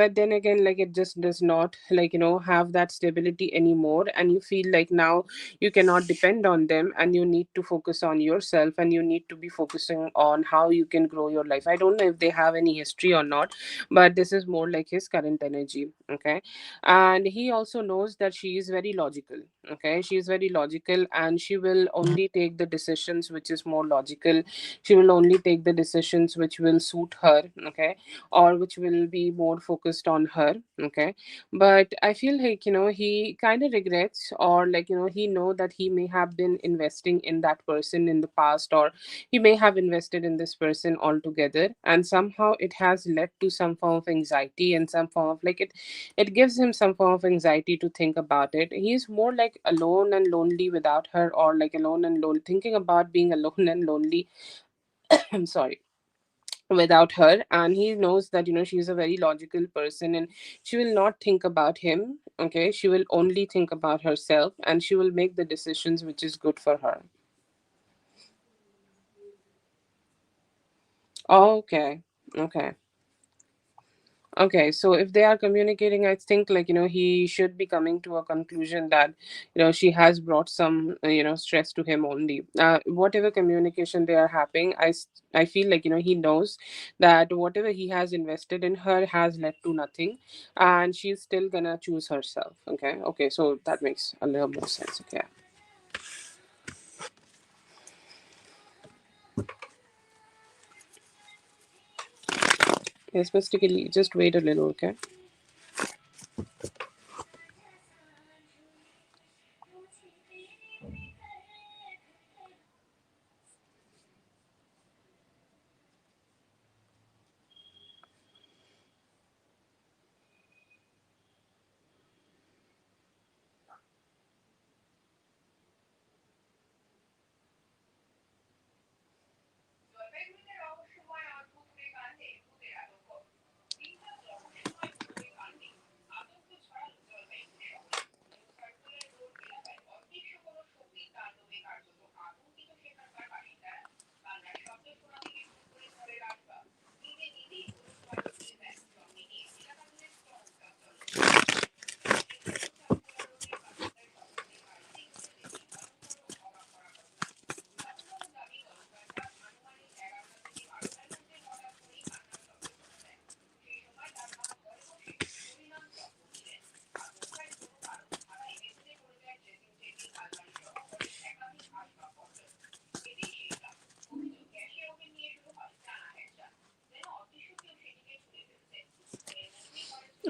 A: But then again, like it just does not like have that stability anymore, and you feel like now you cannot depend on them, and you need to focus on yourself, and you need to be focusing on how you can grow your life. I don't know if they have any history or not, but this is more like his current energy. Okay, and he also knows that she is very logical. Okay, she is very logical, and she will only take the decisions which is more logical. She will only take the decisions which will suit her. Okay, or which will be more focused on her. Okay, but I feel like he kind of regrets, or like he know that he may have been investing in that person in the past, or he may have invested in this person altogether, and somehow it has led to some form of anxiety, and some form of like it gives him some form of anxiety to think about it. He's more like alone and lonely without her, or like alone and lonely, thinking about being alone and lonely. I'm sorry, without her. And he knows that she's a very logical person, and she will not think about him. Okay, she will only think about herself, and she will make the decisions which is good for her. Okay, okay, okay. So if they are communicating, I think like he should be coming to a conclusion that she has brought some stress to him only. Whatever communication they are having, I feel like he knows that whatever he has invested in her has led to nothing, and she's still gonna choose herself. Okay, okay. So that makes a little more sense. Okay. Yes, mystically, just wait a little. Okay.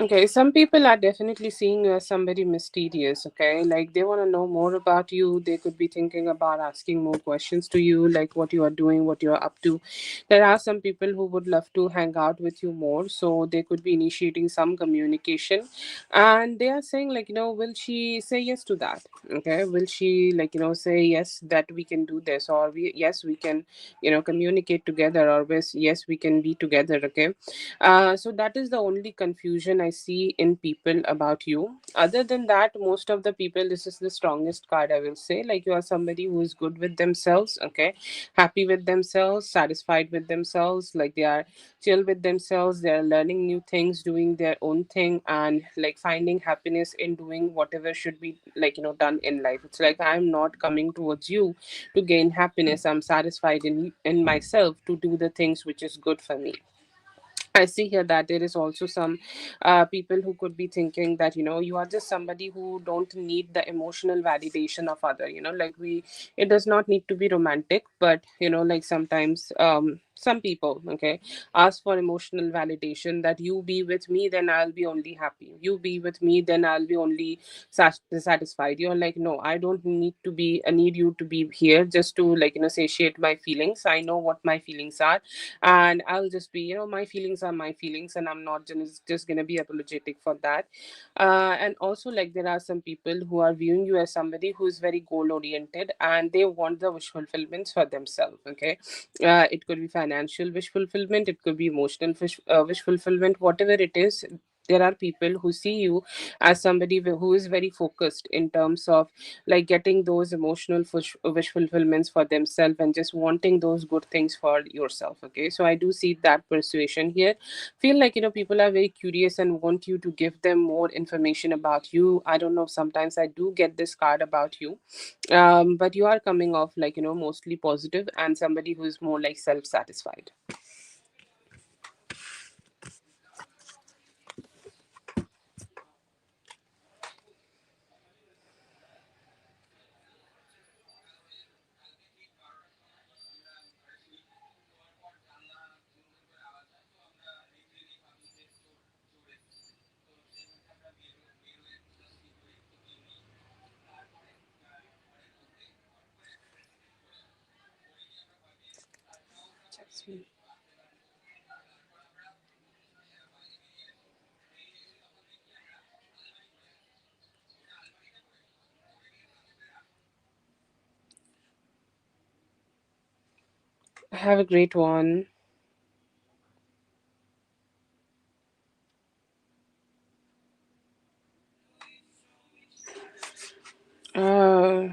A: Okay, some people are definitely seeing you as somebody mysterious, okay? Like they want to know more about you. They could be thinking about asking more questions to you, like what you are doing, what you are up to. There are some people who would love to hang out with you more, so they could be initiating some communication. And they are saying, like, will she say yes to that? Okay, will she, like, say yes that we can do this, or yes, we can, communicate together, or yes, we can be together, okay? So that is the only confusion I see in people about you. Other than that, most of the people, this is the strongest card I will say. Like you are somebody who is good with themselves, okay, happy with themselves, satisfied with themselves. Like they are chill with themselves. They are learning new things, doing their own thing, and like finding happiness in doing whatever should be like done in life. It's like I'm not coming towards you to gain happiness. I'm satisfied in myself to do the things which is good for me. I see here that there is also some people who could be thinking that you are just somebody who don't need the emotional validation of other. Like it does not need to be romantic, but like sometimes some people, okay, ask for emotional validation that you be with me, then I'll be only happy. You be with me, then I'll be only satisfied. You're like, no, I don't need to be. I need you to be here just to like satiate my feelings. I know what my feelings are, and I'll just be, my feelings are my feelings, and I'm not just gonna be apologetic for that. And also, like, there are some people who are viewing you as somebody who is very goal oriented, and they want the wish fulfillments for themselves, okay? It could be financial wish fulfillment, it could be emotional wish fulfillment, whatever it is. There are people who see you as somebody who is very focused in terms of like getting those emotional wish fulfillments for themselves and just wanting those good things for yourself, okay? So I do see that persuasion here. Feel like people are very curious and want you to give them more information about you. I don't know, sometimes I do get this card about you, but you are coming off like mostly positive and somebody who is more like self-satisfied. Have a great one. uh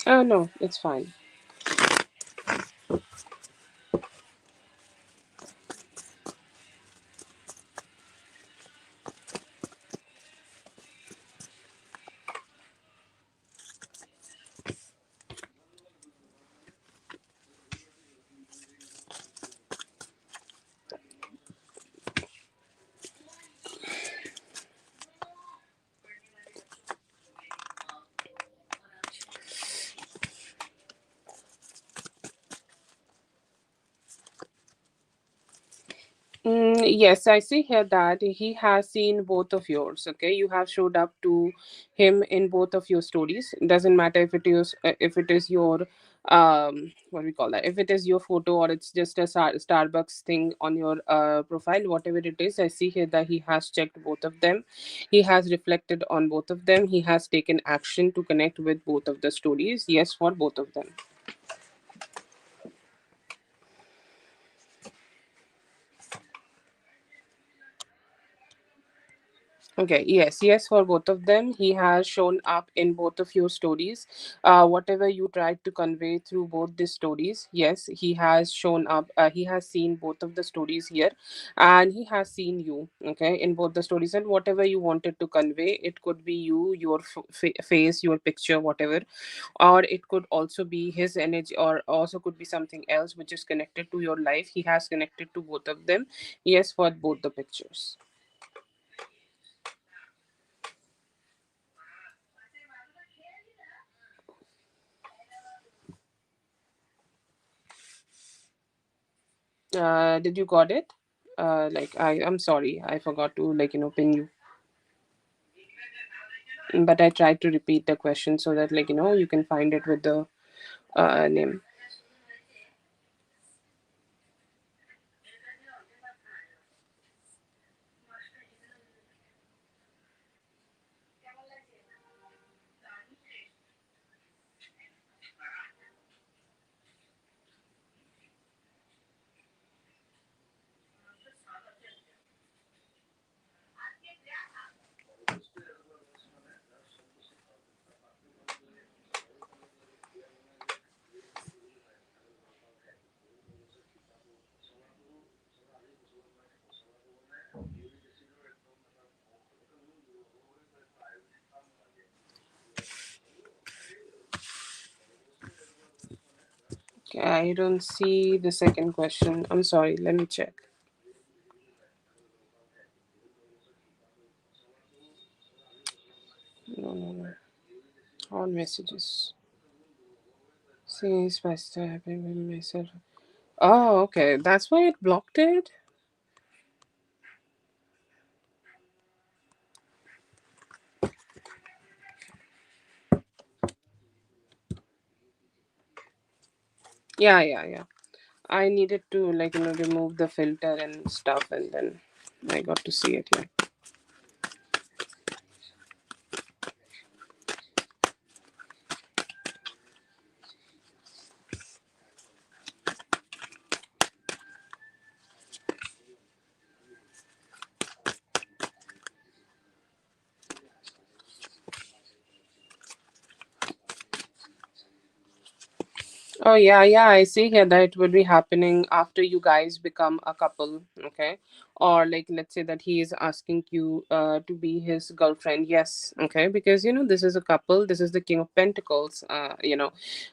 A: oh no, it's fine. Yes, I see here that he has seen both of yours. Okay, you have showed up to him in both of your stories. Doesn't matter if it is your what we call that, if it is your photo or it's just a Starbucks thing on your profile, whatever it is. I see here that he has checked both of them. He has reflected on both of them. He has taken action to connect with both of the stories. Yes, for both of them. Okay, yes, yes, for both of them. He has shown up in both of your stories. Whatever you tried to convey through both the stories, yes, he has shown up. He has seen both of the stories here, and he has seen you, okay, in both the stories. And whatever you wanted to convey, it could be you, your face, your picture, whatever, or it could also be his energy, or also could be something else which is connected to your life. He has connected to both of them, yes, for both the pictures. Did you got it? Like I'm sorry, I forgot to ping you, but I tried to repeat the question so that you can find it with the name. Okay, I don't see the second question. I'm sorry. Let me check. No, no, no. All messages. See, Pastor, happening with myself. Oh, okay. That's why it blocked it. Yeah, yeah, yeah. I needed to remove the filter and stuff, and then I got to see it here. Oh yeah, yeah. I see here that it will be happening after you guys become a couple, okay? Or like let's say that he is asking you to be his girlfriend. Yes, okay? Because this is a couple. This is the King of Pentacles.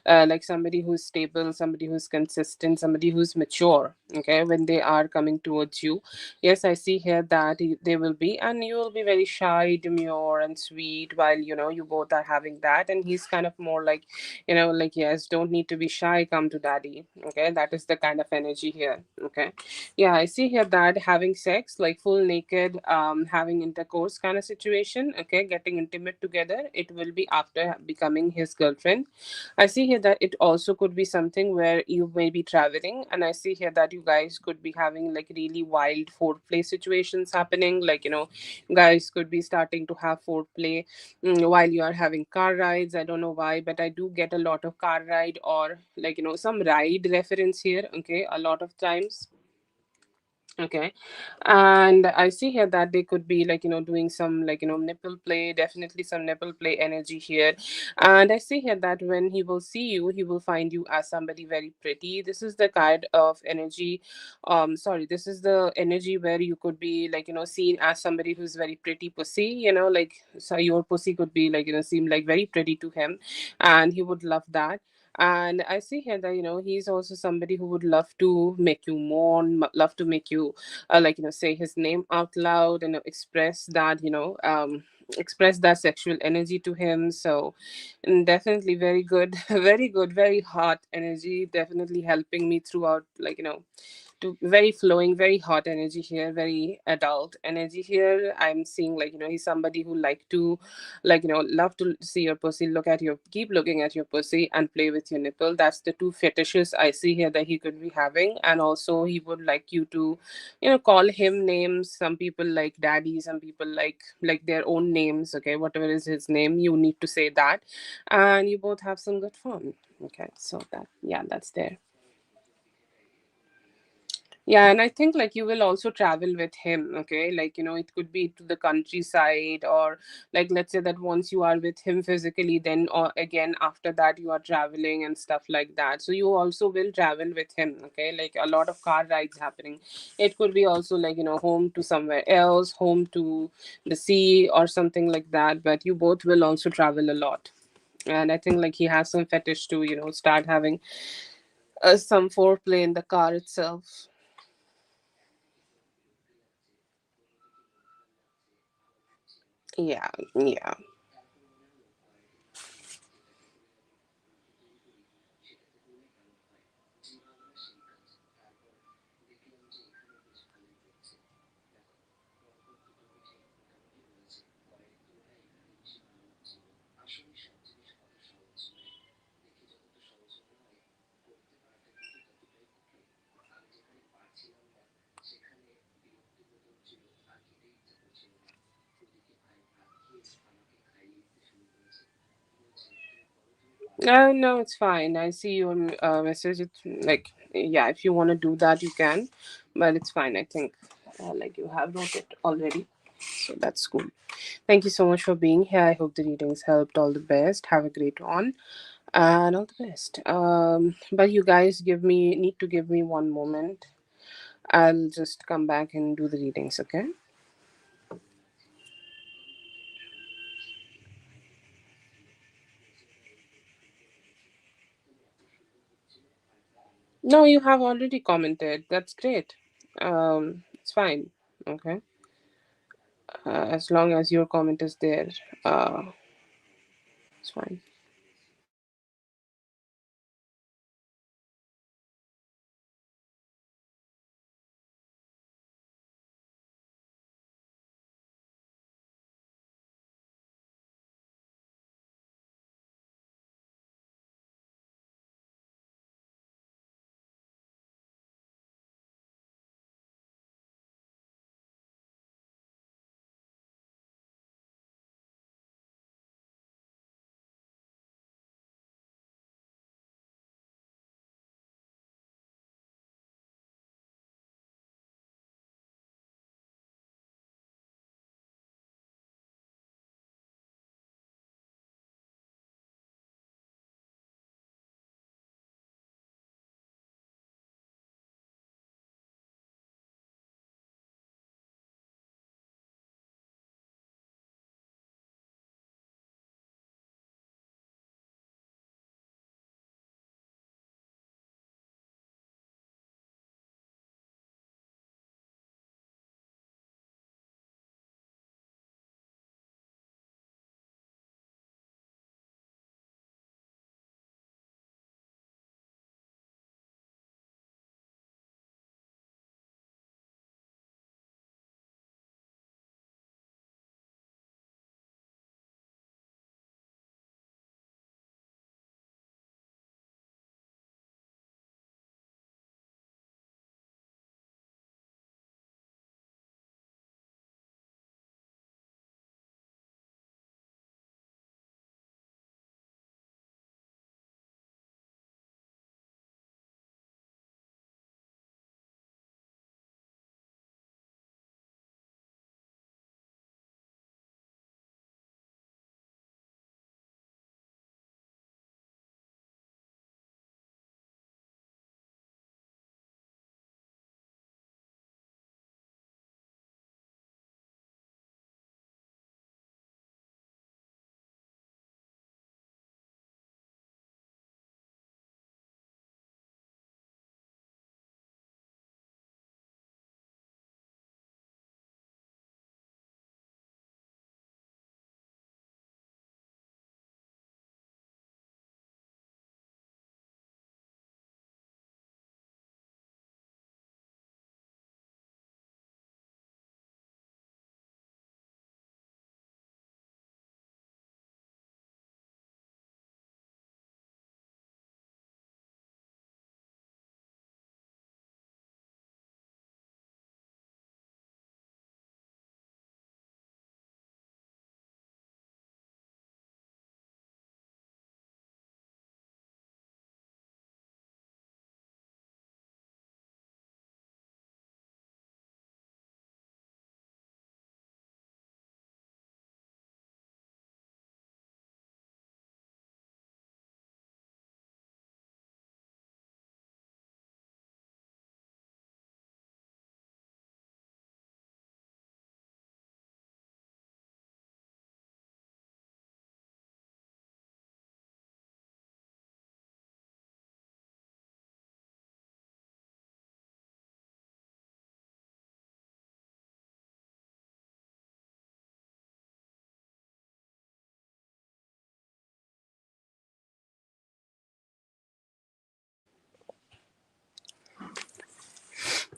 A: Like somebody who's stable, somebody who's consistent, somebody who's mature. Okay, when they are coming towards you, yes, I see here that they will be, and you will be very shy, demure, and sweet while you both are having that, and he's kind of more like like, yes, don't need to be shy, come to daddy. Okay, that is the kind of energy here. Okay, yeah, I see here that having sex, like full naked, having intercourse kind of situation, okay, getting intimate together, it will be after becoming his girlfriend. I see here that it also could be something where you may be traveling, and I see here that you guys could be having like really wild foreplay situations happening, like guys could be starting to have foreplay while you are having car rides. I don't know why, but I do get a lot of car ride, or some ride reference here, okay, a lot of times. Okay, and I see here that they could be doing some nipple play, definitely some nipple play energy here. And I see here that when he will see you, he will find you as somebody very pretty. This is the kind of energy, sorry, this is the energy where you could be seen as somebody who's very pretty pussy, like, so your pussy could be seem like very pretty to him, and he would love that. And I see here that he's also somebody who would love to make you mourn, love to make you say his name out loud and express that express that sexual energy to him. So definitely very good, very good, very hot energy, definitely helping me throughout, to very flowing, very hot energy here, very adult energy here. I'm seeing he's somebody who like to love to see your pussy, look at your keep looking at your pussy and play with your nipple. That's the two fetishes I see here that he could be having. And also he would like you to call him names. Some people like daddy, some people like their own names. Okay, whatever is his name, you need to say that, and you both have some good fun. Okay, so that, yeah, that's there. Yeah, and I think like you will also travel with him, okay? Like, it could be to the countryside, or like let's say that once you are with him physically, then or again after that you are traveling and stuff like that. So you also will travel with him, okay? Like a lot of car rides happening. It could be also like, home to somewhere else, home to the sea or something like that, but you both will also travel a lot. And I think like he has some fetish to, start having some foreplay in the car itself. Yeah, yeah. No, it's fine. I see your message. It's like, yeah, if you want to do that, you can, but it's fine. I think, like you have wrote it already, so that's cool. Thank you so much for being here. I hope the readings helped. All the best. Have a great one, and all the best. But you guys need to give me one moment. I'll just come back and do the readings. Okay? No, you have already commented. That's great. It's fine. Okay. As long as your comment is there, it's fine.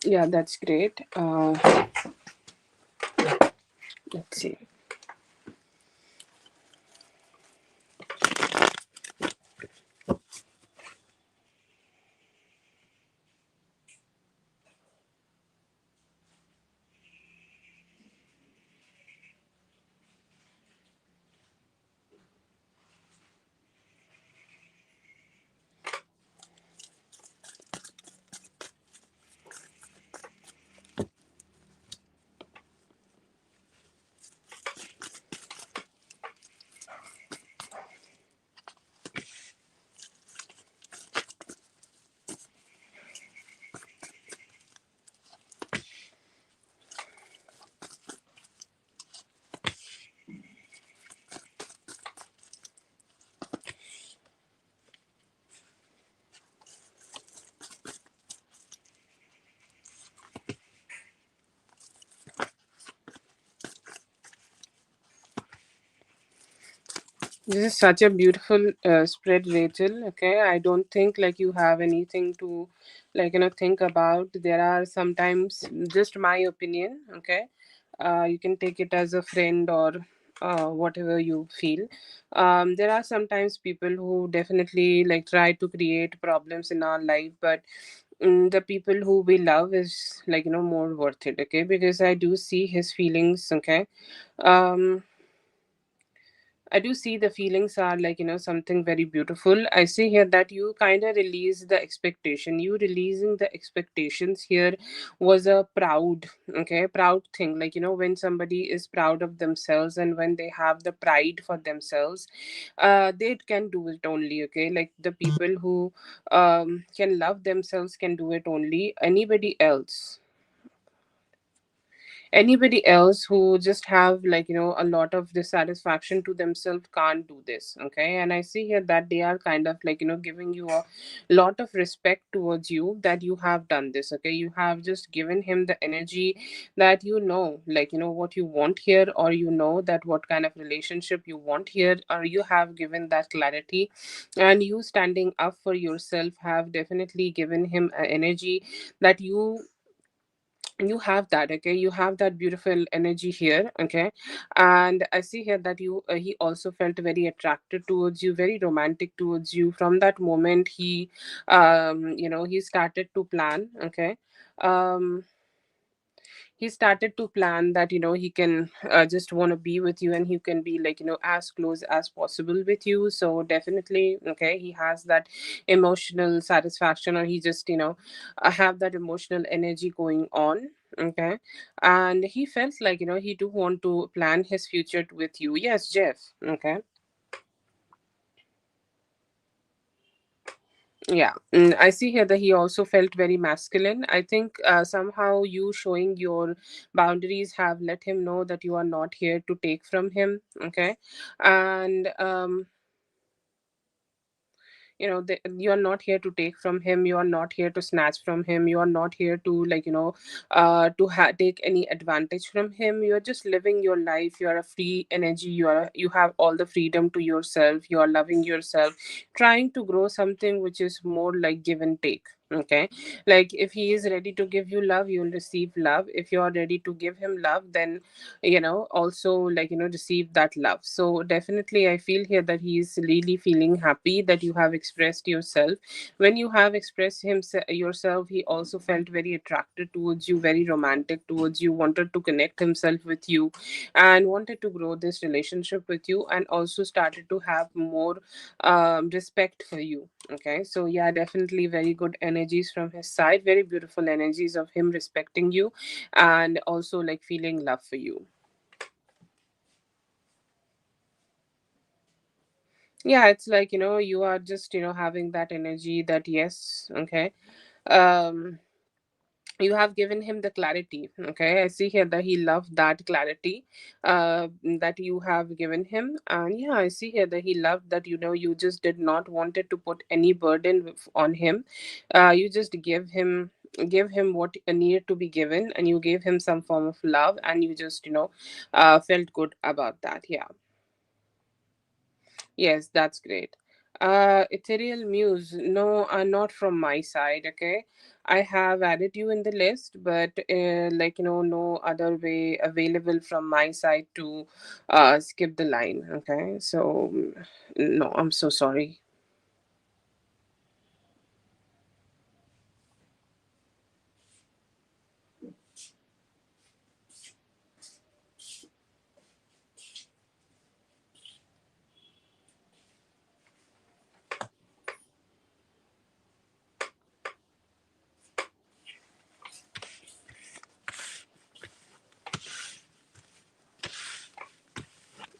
A: Yeah, that's great. Let's see. This is such a beautiful spread, Rachel. Okay, I don't think like you have anything to think about. There are sometimes just my opinion. Okay, you can take it as a friend or whatever you feel. There are sometimes people who definitely like try to create problems in our life, but the people who we love is more worth it. Okay, because I do see his feelings. Okay, um I do see the feelings are something very beautiful. I see here that you kind of release the expectation. You releasing the expectations here was a proud, okay, proud thing. When somebody is proud of themselves and when they have the pride for themselves, they can do it only, okay? Like the people who can love themselves can do it only. Anybody else who just have a lot of dissatisfaction to themselves can't do this, okay? And I see here that they are kind of giving you a lot of respect towards you that you have done this, okay? You have just given him the energy that what you want here, or that what kind of relationship you want here, or you have given that clarity, and you standing up for yourself have definitely given him a energy that you have that, okay? You have that beautiful energy here, okay? And I see here that he also felt very attracted towards you, very romantic towards you from that moment he started to plan, okay? um he started to plan that he can just want to be with you, and he can be as close as possible with you. So definitely, okay, he has that emotional satisfaction, or he just have that emotional energy going on, okay? And he felt he do want to plan his future with you. Yes, Jeff. Okay. Yeah, I see here that he also felt very masculine. I think somehow you showing your boundaries have let him know that you are not here to take from him. Okay, and you are not here to take from him. You are not here to snatch from him. You are not here to take any advantage from him. You are just living your life. You are a free energy. You have all the freedom to yourself. You are loving yourself, trying to grow something which is more like give and take. Okay, like if he is ready to give you love, you will receive love. If you are ready to give him love, then also receive that love. So definitely I feel here that he is really feeling happy that you have expressed yourself. When you have expressed yourself, he also felt very attracted towards you, very romantic towards you, wanted to connect himself with you, and wanted to grow this relationship with you, and also started to have more respect for you. Okay, so yeah, definitely very good energies from his side, very beautiful energies of him respecting you and also feeling love for you. Yeah, it's you are just having that energy that yes, okay. um you have given him the clarity, okay? I see here that he loved that clarity that you have given him. And yeah, I see here that he loved that you just did not wanted to put any burden on him. You just give him what needed to be given, and you gave him some form of love, and you just felt good about that. Yeah. Yes, that's great. Ethereal Muse, no, not from my side, okay? I have added you in the list, but no other way available from my side to skip the line, okay? So, no, I'm so sorry.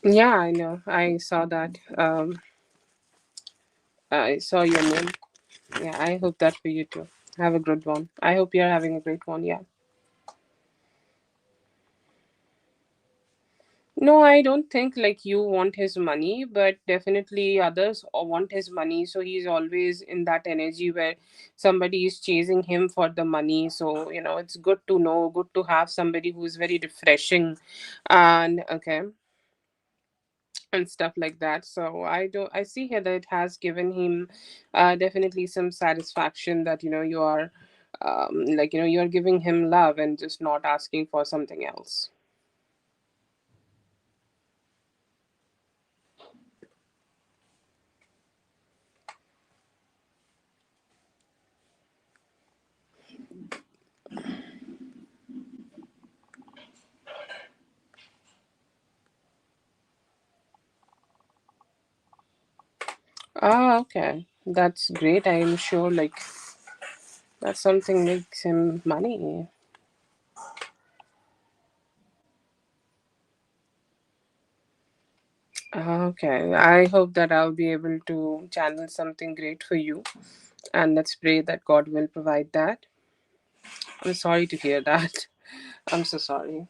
A: Yeah, I know. I saw that. I saw your name. Yeah, I hope that for you too. Have a good one. I hope you're having a great one. Yeah. No, I don't think like you want his money, but definitely others want his money. So he's always in that energy where somebody is chasing him for the money. So, it's good to know, good to have somebody who's very refreshing and okay and stuff like that. So I see here that it has given him definitely some satisfaction that, you are you're giving him love and just not asking for something else. Ah, okay. That's great. I'm sure like that something makes him money. Ah, okay. I hope that I'll be able to channel something great for you. And let's pray that God will provide that. I'm sorry to hear that. I'm so sorry.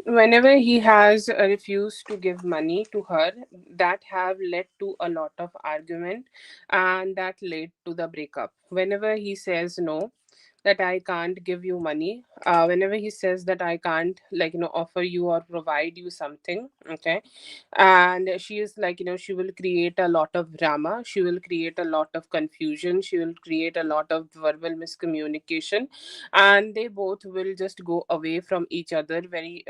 A: Whenever he has refused to give money to her, that have led to a lot of argument and that led to the breakup. Whenever he says no, that I can't give you money, whenever he says that I can't offer you or provide you something, okay, and she is she will create a lot of drama, she will create a lot of confusion, she will create a lot of verbal miscommunication, and they both will just go away from each other very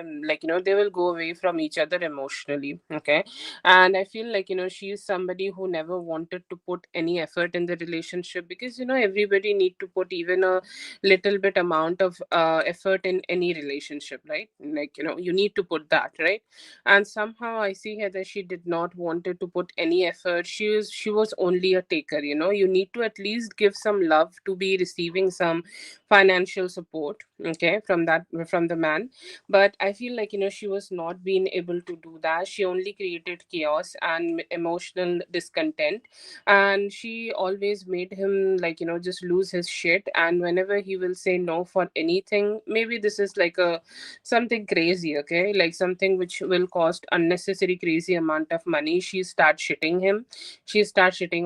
A: they will go away from each other emotionally, okay. And I feel she is somebody who never wanted to put any effort in the relationship, because everybody need to put even a little bit amount of effort in any relationship, right? You need to put that, right? And somehow I see here that she did not wanted to put any effort. She was only a taker. You need to at least give some love to be receiving some financial support, okay, from the man. But I feel she was not being able to do that. She only created chaos and emotional discontent, and she always made him just lose his shit. And whenever he will say no for anything, maybe this is like a something crazy, okay, like something which will cost unnecessary crazy amount of money, she start shitting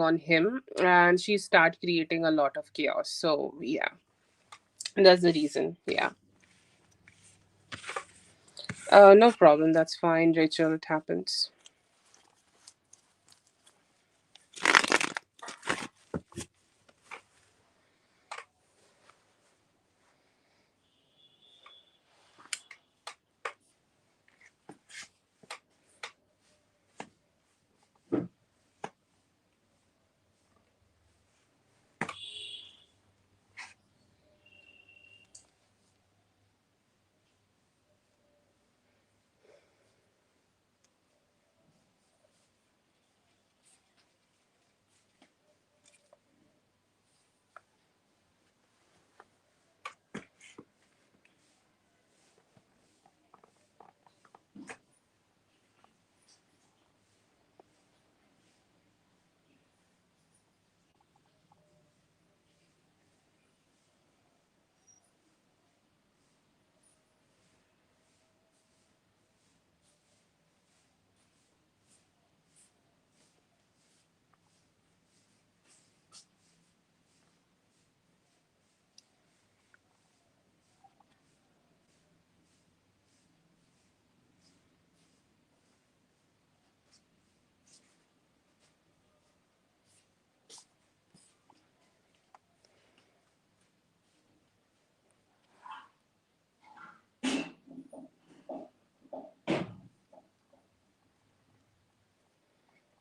A: on him, and she start creating a lot of chaos. So yeah, that's the reason. Yeah. No problem, that's fine, Rachel, it happens.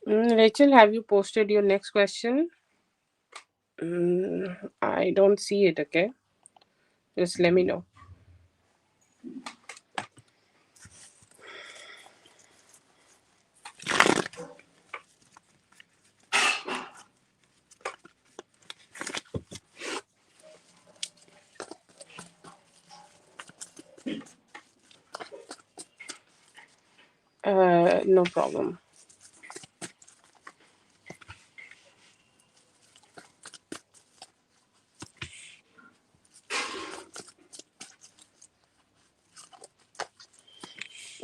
A: Rachel, have you posted your next question? I don't see it. Okay, just let me know. No problem.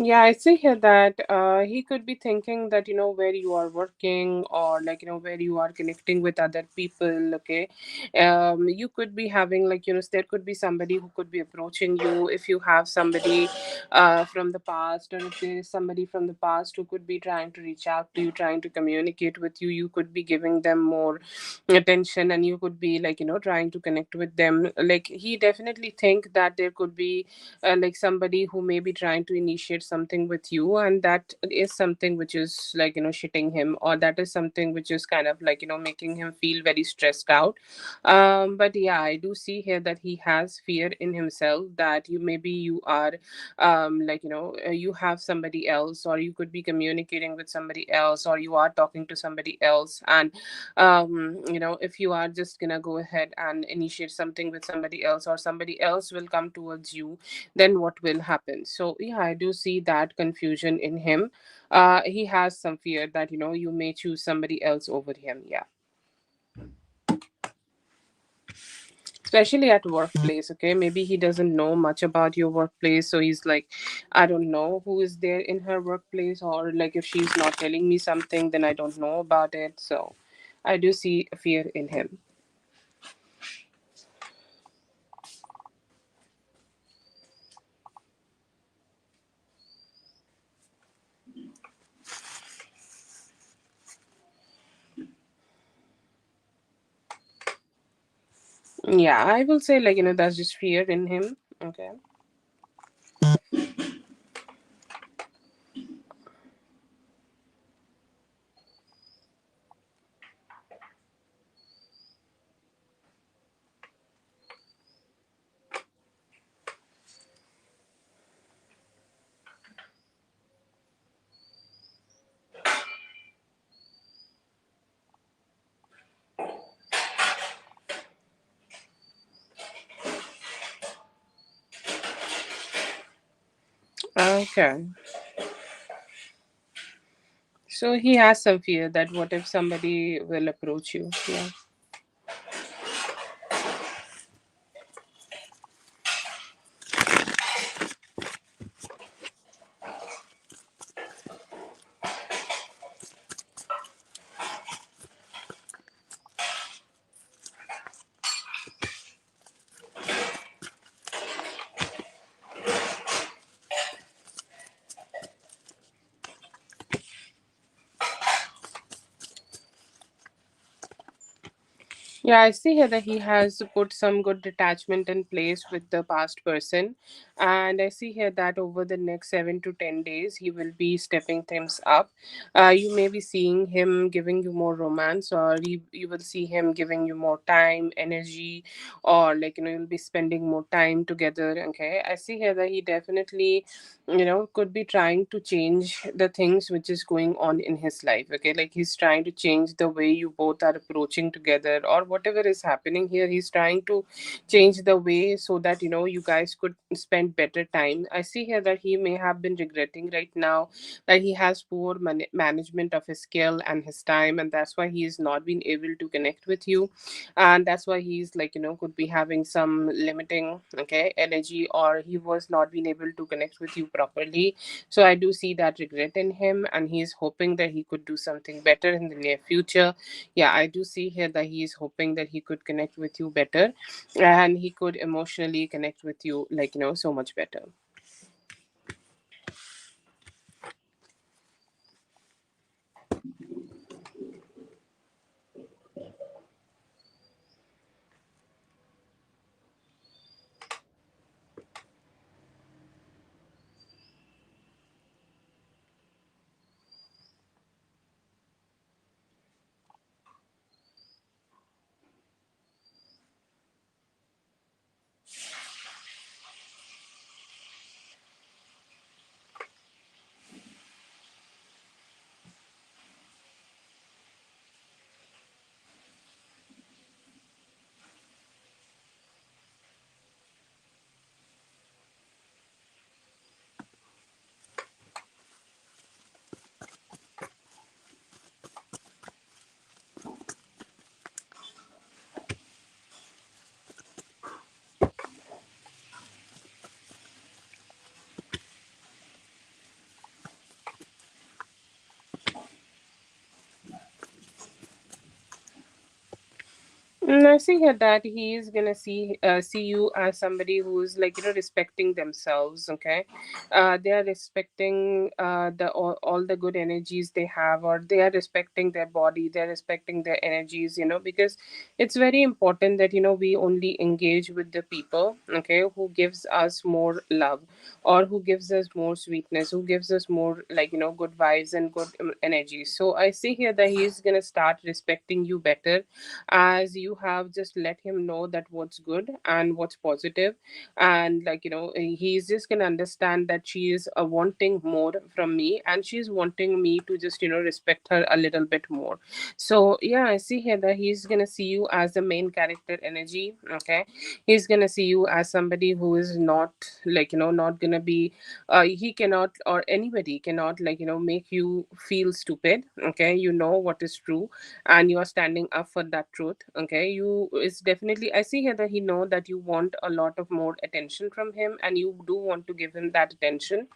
A: Yeah, I see here that he could be thinking that, where you are working, or like, where you are connecting with other people. Okay. You could be having, like, there could be somebody who could be approaching you. If you have somebody from the past, or if there is somebody from the past who could be trying to reach out to you, trying to communicate with you, you could be giving them more attention, and you could be, like, trying to connect with them. Like, he definitely think that there could be like somebody who may be trying to initiate something with you, and that is something which is, like, shitting him, or that is something which is kind of, like, making him feel very stressed out. But yeah, I do see here that he has fear in himself that you, maybe you are like, you have somebody else, or you could be communicating with somebody else, or you are talking to somebody else. And if you are just gonna go ahead and initiate something with somebody else, or somebody else will come towards you, then what will happen? So yeah, I do see that confusion in him. He has some fear that, you may choose somebody else over him. Yeah, especially at workplace. Okay, maybe he doesn't know much about your workplace, so he's like, I don't know who is there in her workplace, or like, if she's not telling me something, then I don't know about it. So I do see fear in him. Yeah, I will say, like, that's just fear in him. Okay. Okay. So he has some fear that what if somebody will approach you? Yeah. Yeah, I see here that he has put some good detachment in place with the past person. And I see here that over the next 7 to 10 days, he will be stepping things up. You may be seeing him giving you more romance, or you will see him giving you more time, energy, or like, you'll be spending more time together. Okay. I see here that he definitely, could be trying to change the things which is going on in his life. Okay, like, he's trying to change the way you both are approaching together, or whatever is happening here, he's trying to change the way, so that, you guys could spend better time. I see here that he may have been regretting right now that he has poor management of his skill and his time, and that's why he is not been able to connect with you. And that's why he's, like, could be having some limiting, okay, energy, or he was not being able to connect with you properly. So I do see that regret in him, and he's hoping that he could do something better in the near future. Yeah, I do see here that he is hoping that he could connect with you better, and he could emotionally connect with you, like, so much better. I see here that he is gonna see you as somebody who's like respecting themselves. Okay, they are respecting the all the good energies they have, or they are respecting their body. They are respecting their energies. Because it's very important that we only engage with the people. Okay, who gives us more love, or who gives us more sweetness, who gives us more like good vibes and good energy. So I see here that he's gonna start respecting you better, as you have just let him know that what's good and what's positive. And like he's just gonna understand that she is wanting more from me, and she's wanting me to just respect her a little bit more. So yeah, I see here that he's gonna see you as the main character energy. Okay, he's gonna see you as somebody who is not like not gonna be he cannot, or anybody cannot like make you feel stupid. Okay, you know what is true, and you are standing up for that truth. Okay, you is definitely, I see here that he know that you want a lot of more attention from him, and you do want to give him that attention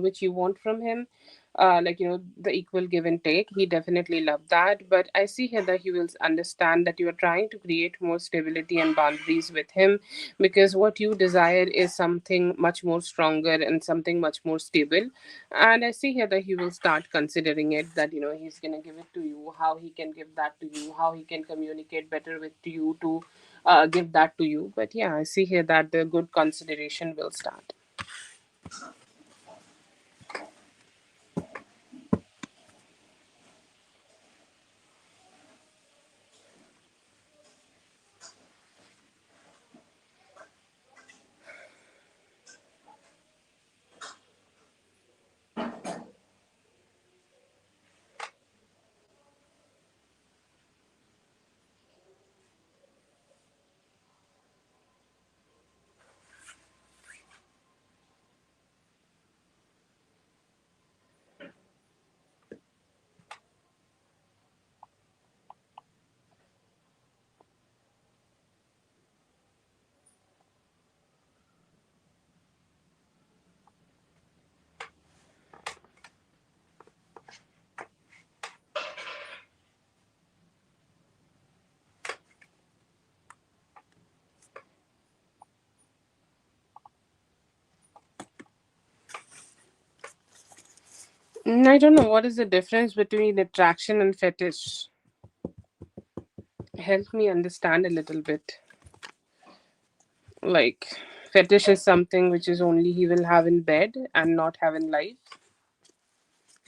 A: which you want from him. Like the equal give and take, he definitely loved that. But I see here that he will understand that you are trying to create more stability and boundaries with him, because what you desire is something much more stronger and something much more stable. And I see here that he will start considering it, that he's gonna give it to you, how he can give that to you, how he can communicate better with you to give that to you. But yeah, I see here that the good consideration will start. I don't know what is the difference between attraction and fetish. Help me understand a little bit. Like, fetish is something which is only he will have in bed and not have in life.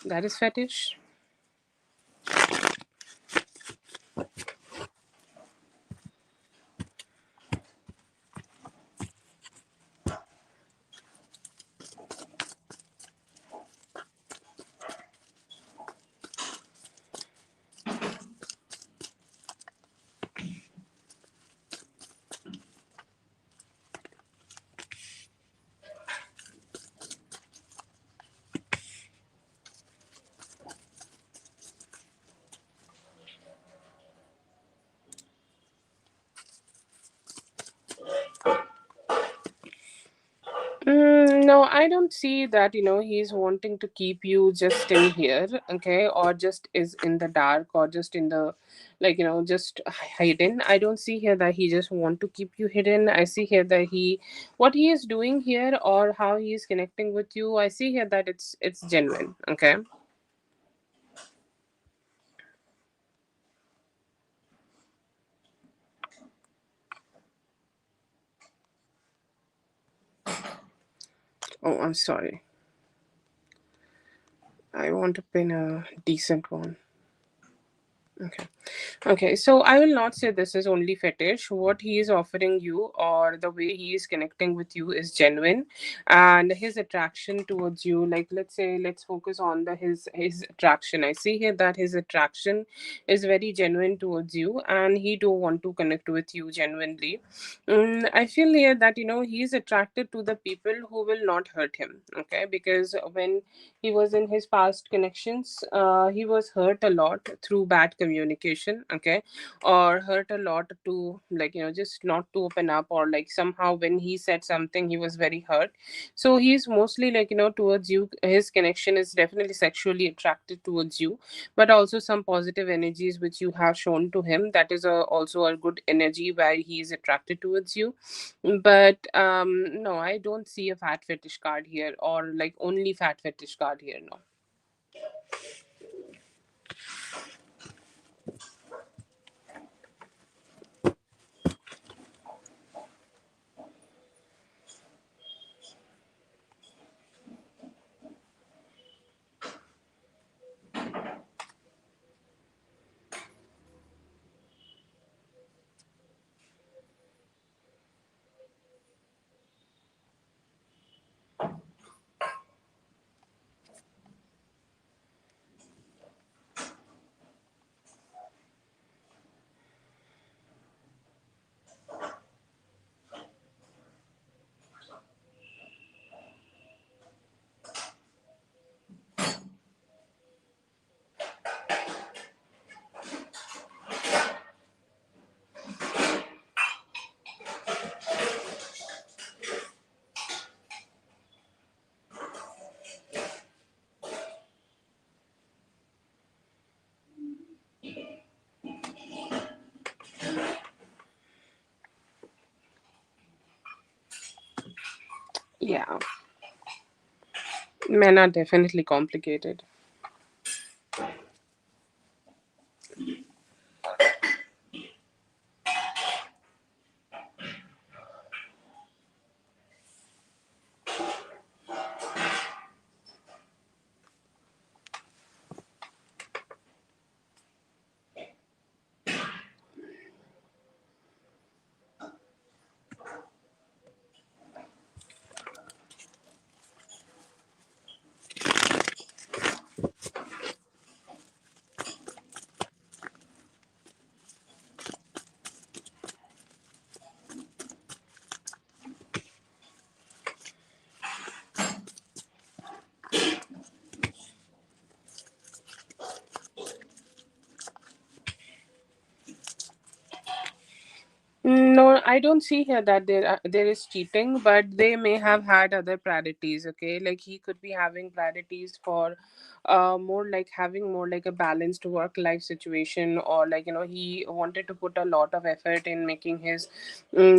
A: That is fetish. No, I don't see that, he's wanting to keep you just in here, okay, or just is in the dark, or just in the, like, just hidden. I don't see here that he just want to keep you hidden. I see here that what he is doing here, or how he is connecting with you, I see here that it's genuine, okay. Oh, I'm sorry. I want to pin a decent one. Okay. Okay, so I will not say this is only fetish. What he is offering you, or the way he is connecting with you, is genuine, and his attraction towards you. Like, let's say, let's focus on the his attraction. I see here that his attraction is very genuine towards you, and he do want to connect with you genuinely. I feel here that he is attracted to the people who will not hurt him. Okay, because when he was in his past connections, he was hurt a lot through bad communication, okay, or hurt a lot to, like, just not to open up, or like somehow when he said something he was very hurt. So he's mostly, like, towards you, his connection is definitely sexually attracted towards you, but also some positive energies which you have shown to him, that is also a good energy where he is attracted towards you. But no, I don't see a fat fetish card here, or like only fat fetish card here, no. Yeah, men are definitely complicated. No, I don't see here that there is cheating, but they may have had other priorities. Okay, like he could be having priorities for, more like having more like a balanced work life situation, or like, he wanted to put a lot of effort in making his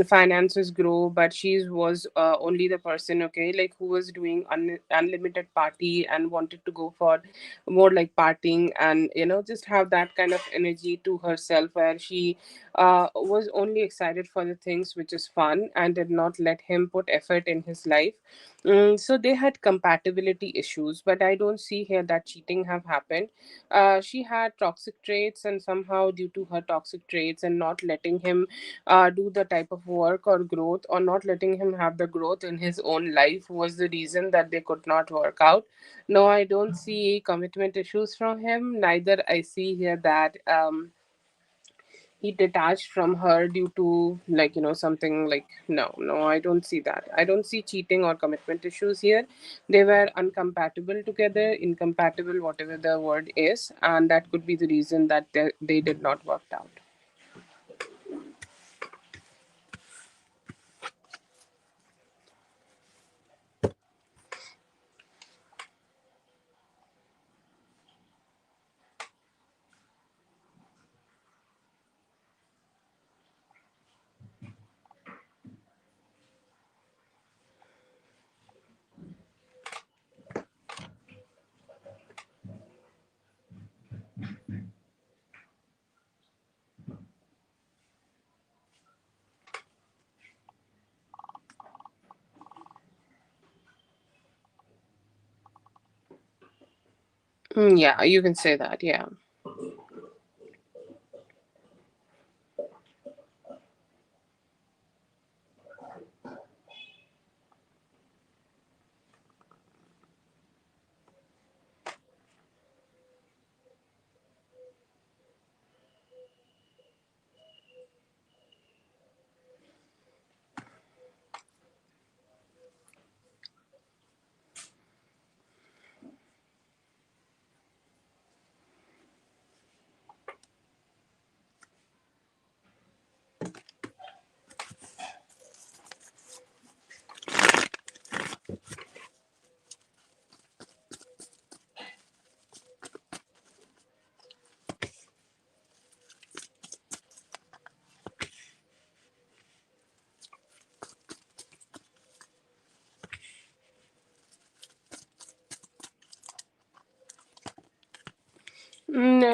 A: finances grow, but she was only the person, okay, like who was doing unlimited party and wanted to go for more like partying, and just have that kind of energy to herself, where she was only excited for the things which is fun and did not let him put effort in his life. So they had compatibility issues, but I don't see here that cheating have happened. She had toxic traits, and somehow due to her toxic traits and not letting him do the type of work or growth, or not letting him have the growth in his own life, was the reason that they could not work out. No, I don't see commitment issues from him. Neither I see here that he detached from her due to, like, something like, no, I don't see that. I don't see cheating or commitment issues here. They were uncompatible together, incompatible, whatever the word is, and that could be the reason that they did not work out. Yeah, you can say that, yeah.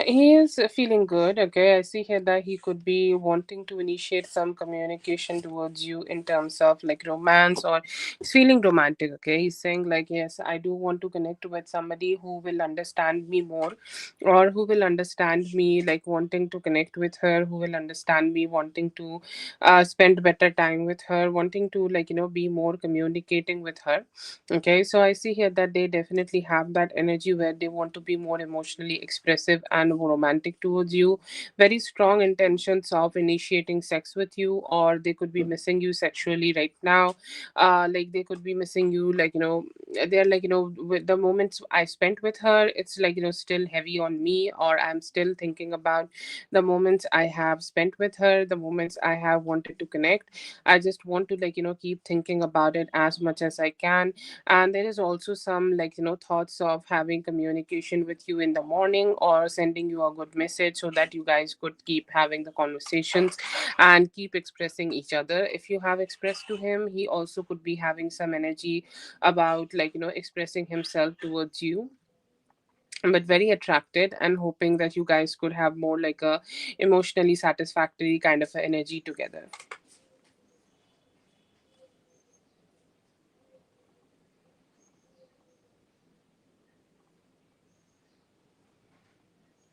A: He is feeling good. Okay, I see here that he could be wanting to initiate some communication towards you in terms of like romance, or he's feeling romantic. Okay, he's saying like, yes, I do want to connect with somebody who will understand me more, or who will understand me, like wanting to connect with her, who will understand me, wanting to spend better time with her, wanting to like be more communicating with her. Okay, so I see here that they definitely have that energy where they want to be more emotionally expressive and romantic towards you. Very strong intentions of initiating sex with you, or they could be missing you sexually right now. Like they could be missing you, like they're like with the moments I spent with her, it's like still heavy on me, or I'm still thinking about the moments I have spent with her, the moments I have wanted to connect. I just want to like keep thinking about it as much as I can. And there is also some like thoughts of having communication with you in the morning, or sending you a good message so that you guys could keep having the conversations and keep expressing each other. If you have expressed to him, he also could be having some energy about like expressing himself towards you, but very attracted and hoping that you guys could have more like a emotionally satisfactory kind of a energy together.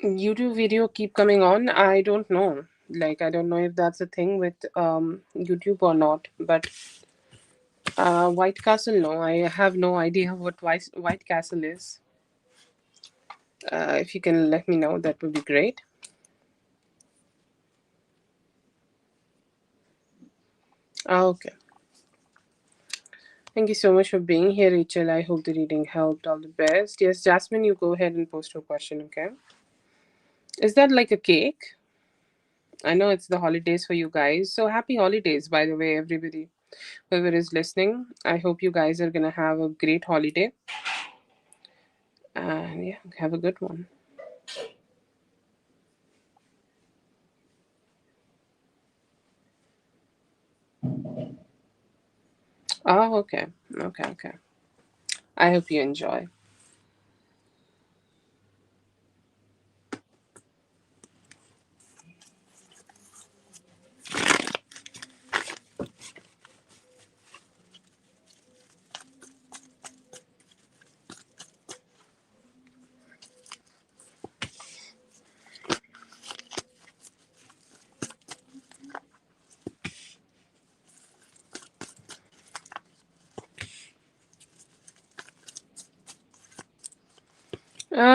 A: YouTube video keep coming on. I don't know. Like I don't know if that's a thing with YouTube or not. But White Castle, no. I have no idea what White Castle is. If you can let me know, that would be great. Okay. Thank you so much for being here, Rachel. I hope the reading helped. All the best. Yes, Jasmine, you go ahead and post your question, okay? Is that like a cake? I know it's the holidays for you guys. So happy holidays, by the way, everybody. Whoever is listening, I hope you guys are gonna have a great holiday. And yeah, have a good one. Oh, okay. Okay, okay. I hope you enjoy.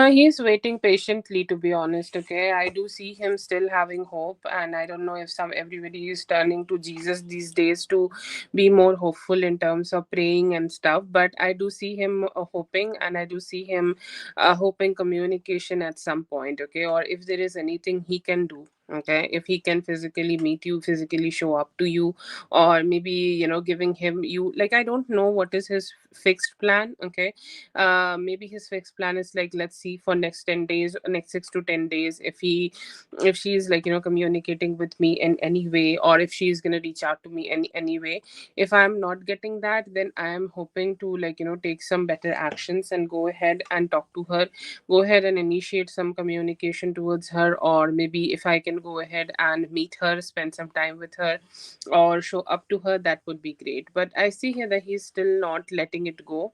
A: He's waiting patiently, to be honest. Okay, I do see him still having hope, and I don't know if some everybody is turning to Jesus these days to be more hopeful in terms of praying and stuff. But I do see him hoping, and I do see him hoping communication at some point. Okay, or if there is anything he can do. Okay, if he can physically meet you, physically show up to you, or maybe giving him you, like I don't know what is his fixed plan. Okay, maybe his fixed plan is like, let's see for next 10 days, next 6 to 10 days, if she's like communicating with me in any way, or if she's going to reach out to me anyway. If I'm not getting that, then I am hoping to like take some better actions and go ahead and talk to her, go ahead and initiate some communication towards her, or maybe if I can go ahead and meet her, spend some time with her, or show up to her, that would be great. But I see here that he's still not letting it go,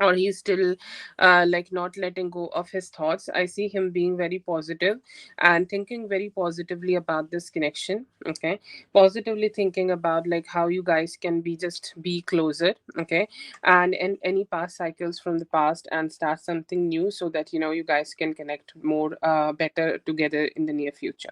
A: or he's still like not letting go of his thoughts. I see him being very positive and thinking very positively about this connection. Okay, positively thinking about like how you guys can be just be closer. Okay, and any past cycles from the past and start something new, so that you guys can connect more better together in the near future.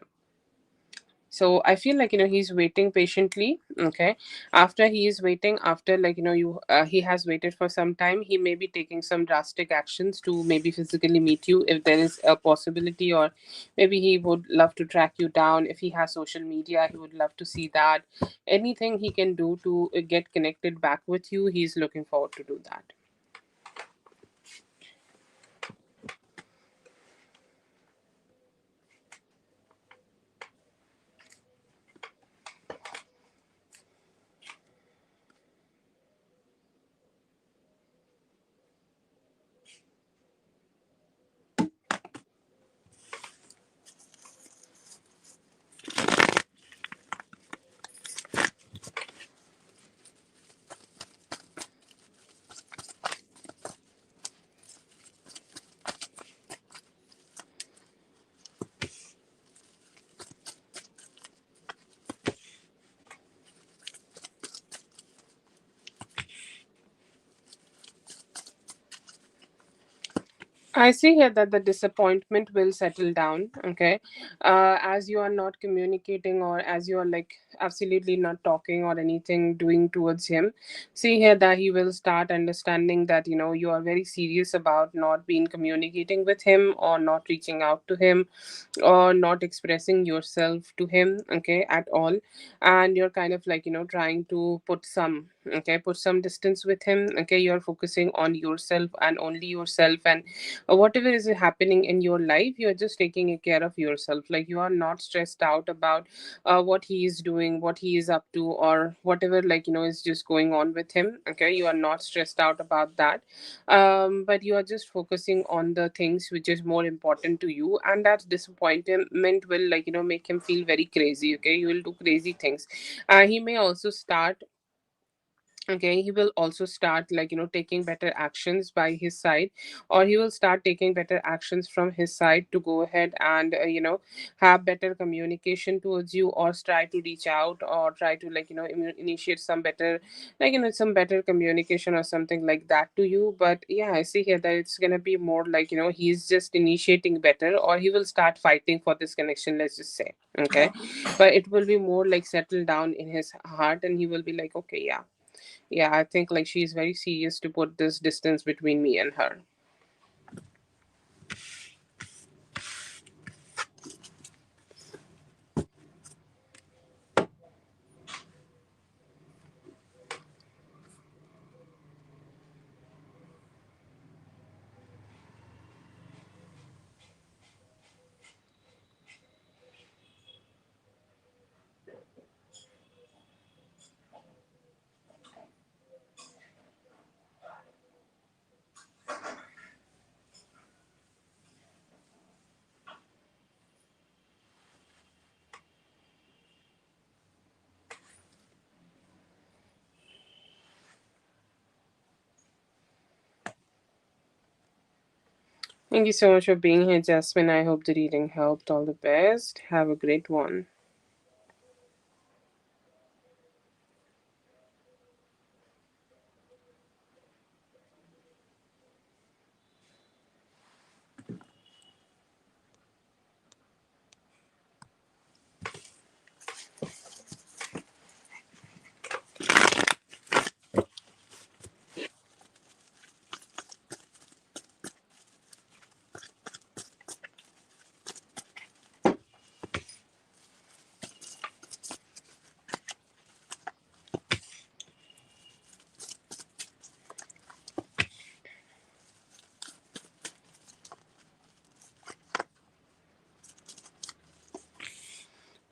A: So I feel like he's waiting patiently. Okay, after he is waiting, after like you he has waited for some time, he may be taking some drastic actions to maybe physically meet you if there is a possibility, or maybe he would love to track you down. If he has social media, he would love to see that. Anything he can do to get connected back with you, he's looking forward to do that. I see here that the disappointment will settle down, okay, as you are not communicating, or as you are like absolutely not talking or anything doing towards him. See here that he will start understanding that you are very serious about not being communicating with him, or not reaching out to him, or not expressing yourself to him, okay, at all. And you're kind of like trying to put some distance with him, okay. You're focusing on yourself and only yourself, and whatever is happening in your life, you're just taking care of yourself. Like, you are not stressed out about what he is doing, what he is up to, or whatever, like is just going on with him, okay. You are not stressed out about that. But you are just focusing on the things which is more important to you, and that disappointment will, like make him feel very crazy, okay. You will do crazy things. He may also start, okay, he will also start, like taking better actions by his side, or he will start taking better actions from his side to go ahead and have better communication towards you, or try to reach out, or try to, like initiate some better, like some better communication or something like that to you. But yeah, I see here that it's gonna be more like he's just initiating better, or he will start fighting for this connection, let's just say, okay. But it will be more like settled down in his heart, and he will be like, okay, yeah, yeah, I think like she's very serious to put this distance between me and her. Thank you so much for being here, Jasmine. I hope the reading helped. All the best. Have a great one.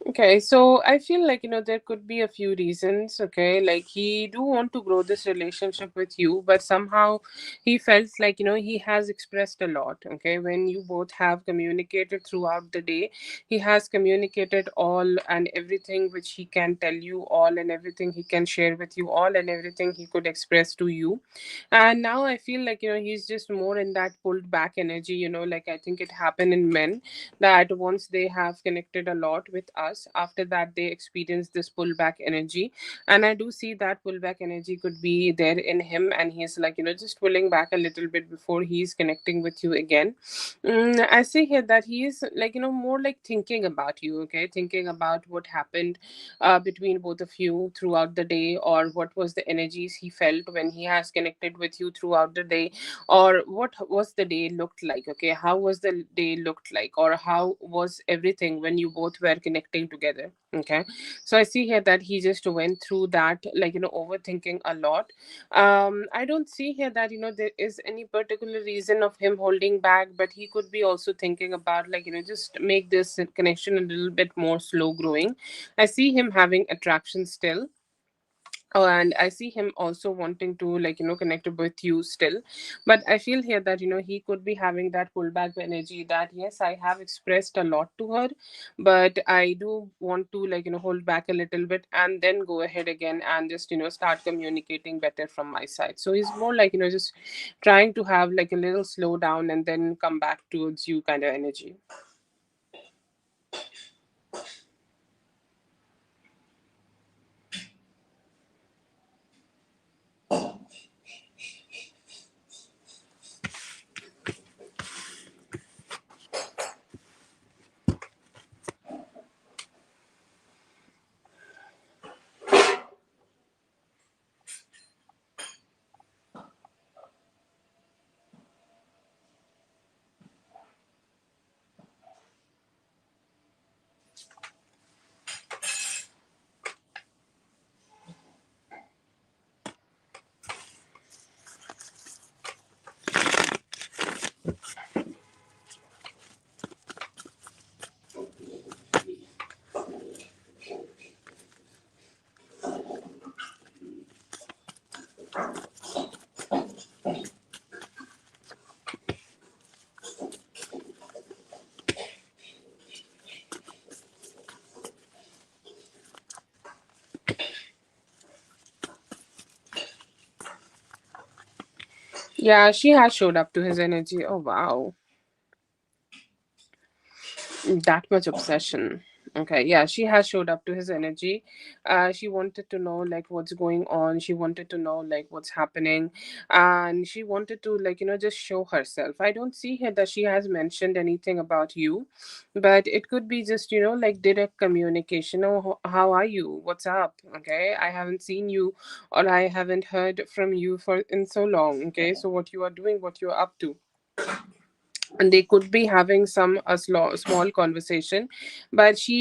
A: Okay, so I feel like there could be a few reasons. Okay, like he do want to grow this relationship with you, but somehow he felt like he has expressed a lot. Okay, when you both have communicated throughout the day, he has communicated all and everything which he can tell you, all and everything he can share with you, all and everything he could express to you. And now I feel like he's just more in that pulled back energy. Like, I think it happened in men that once they have connected a lot with us, after that they experience this pullback energy. And I do see that pullback energy could be there in him, and he's like just pulling back a little bit before he's connecting with you again. I see here that he is like more like thinking about you, okay, thinking about what happened between both of you throughout the day, or what was the energies he felt when he has connected with you throughout the day, or what was the day looked like, okay, how was the day looked like, or how was everything when you both were connecting together, okay. So I see here that he just went through that, like overthinking a lot. I don't see here that there is any particular reason of him holding back, but he could be also thinking about, like just make this connection a little bit more slow growing. I see him having attraction still. Oh, and I see him also wanting to, like connect with you still. But I feel here that he could be having that pullback energy, that yes, I have expressed a lot to her, but I do want to, like hold back a little bit, and then go ahead again and just start communicating better from my side. So he's more like just trying to have like a little slow down and then come back towards you kind of energy. Yeah, she has showed up to his energy. Oh wow. That much obsession. Okay, yeah, she has showed up to his energy. She wanted to know like what's going on. She wanted to know like what's happening, and she wanted to like just show herself. I don't see here that she has mentioned anything about you, but it could be just like direct communication. Oh, how are you? What's up? Okay, I haven't seen you, or I haven't heard from you for in so long. Okay, so what you are doing, what you are up to, and they could be having some small conversation, but she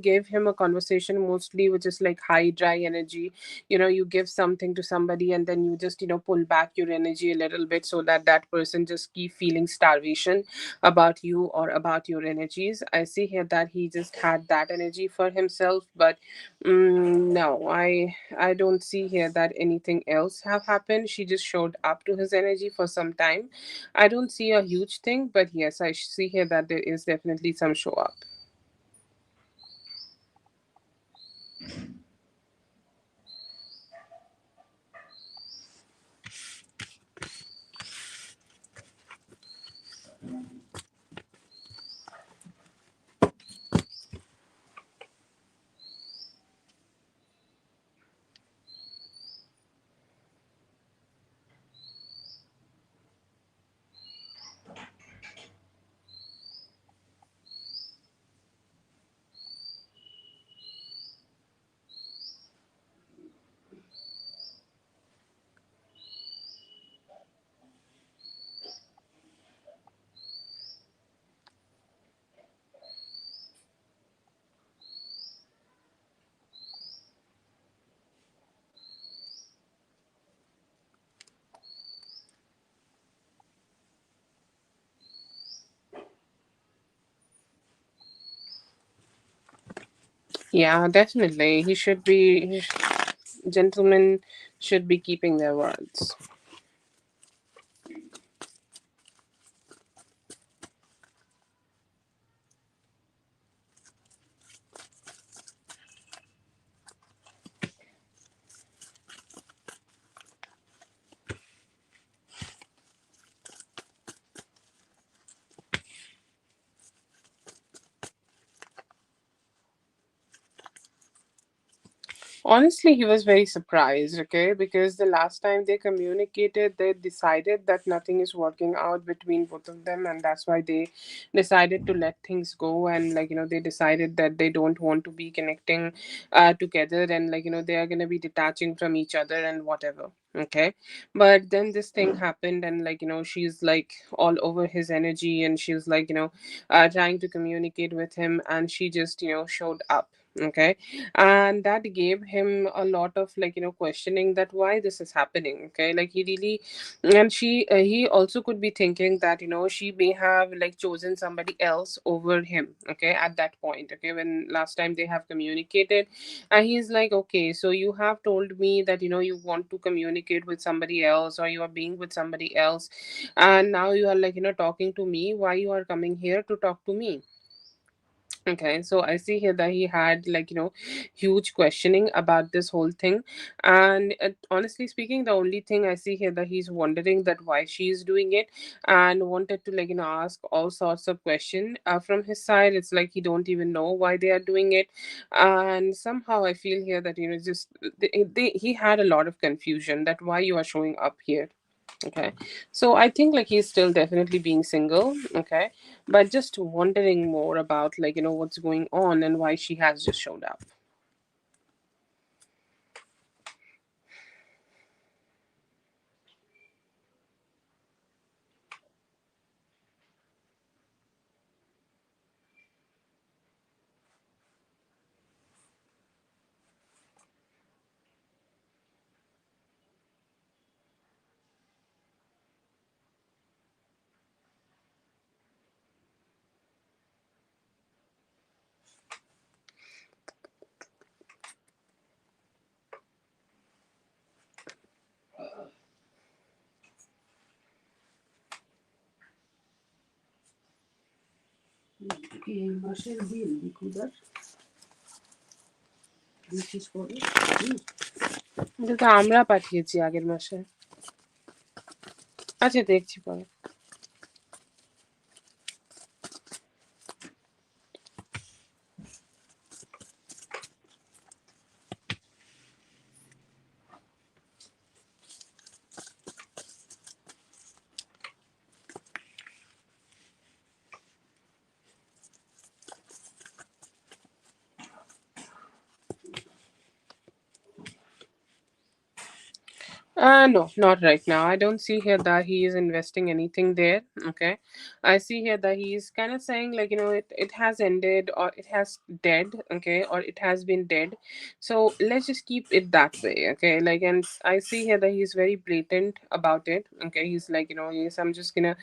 A: gave him a conversation mostly which is like high dry energy. You give something to somebody and then you just pull back your energy a little bit so that that person just keep feeling starvation about you or about your energies. I see here that he just had that energy for himself, but no, I don't see here that anything else have happened. She just showed up to his energy for some time. I don't see a huge thing, but yes, I see here that there is definitely some show up. Yeah, definitely. Gentlemen should be keeping their words. Honestly, he was very surprised, okay, because the last time they communicated, they decided that nothing is working out between both of them, and that's why they decided to let things go. And, they decided that they don't want to be connecting together, and, they are going to be detaching from each other and whatever. Okay, but then this thing happened, and she's like all over his energy, and she's like trying to communicate with him, and she just showed up. Okay, and that gave him a lot of questioning that why this is happening. Okay, like he really, and he also could be thinking that she may have like chosen somebody else over him. Okay, at that point, okay, when last time they have communicated, and he's like, okay, so you have told me that you want to communicate with somebody else, or you are being with somebody else, and now you are like talking to me. Why you are coming here to talk to me? Okay, so I see here that he had huge questioning about this whole thing, and honestly speaking, the only thing I see here that he's wondering that why she's doing it, and wanted to ask all sorts of question from his side. It's like he don't even know why they are doing it, and somehow I feel here that just he had a lot of confusion that why you are showing up here. Okay, so I think he's still definitely being single. Okay, but just wondering more about what's going on and why she has just showed up.
B: এই মাসের বিল দিকুদার বিশেষ করে
A: এটা তো আমরা পাঠিয়েছি আগের মাসে। আচ্ছা, দেখছি পরে। No, not right now. I don't see here that he is investing anything there. Okay. I see here that he is kind of saying, like, it has ended or it has dead. Okay. Or it has been dead. So let's just keep it that way. Okay. Like, and I see here that he's very blatant about it. Okay. He's like, yes, I'm just gonna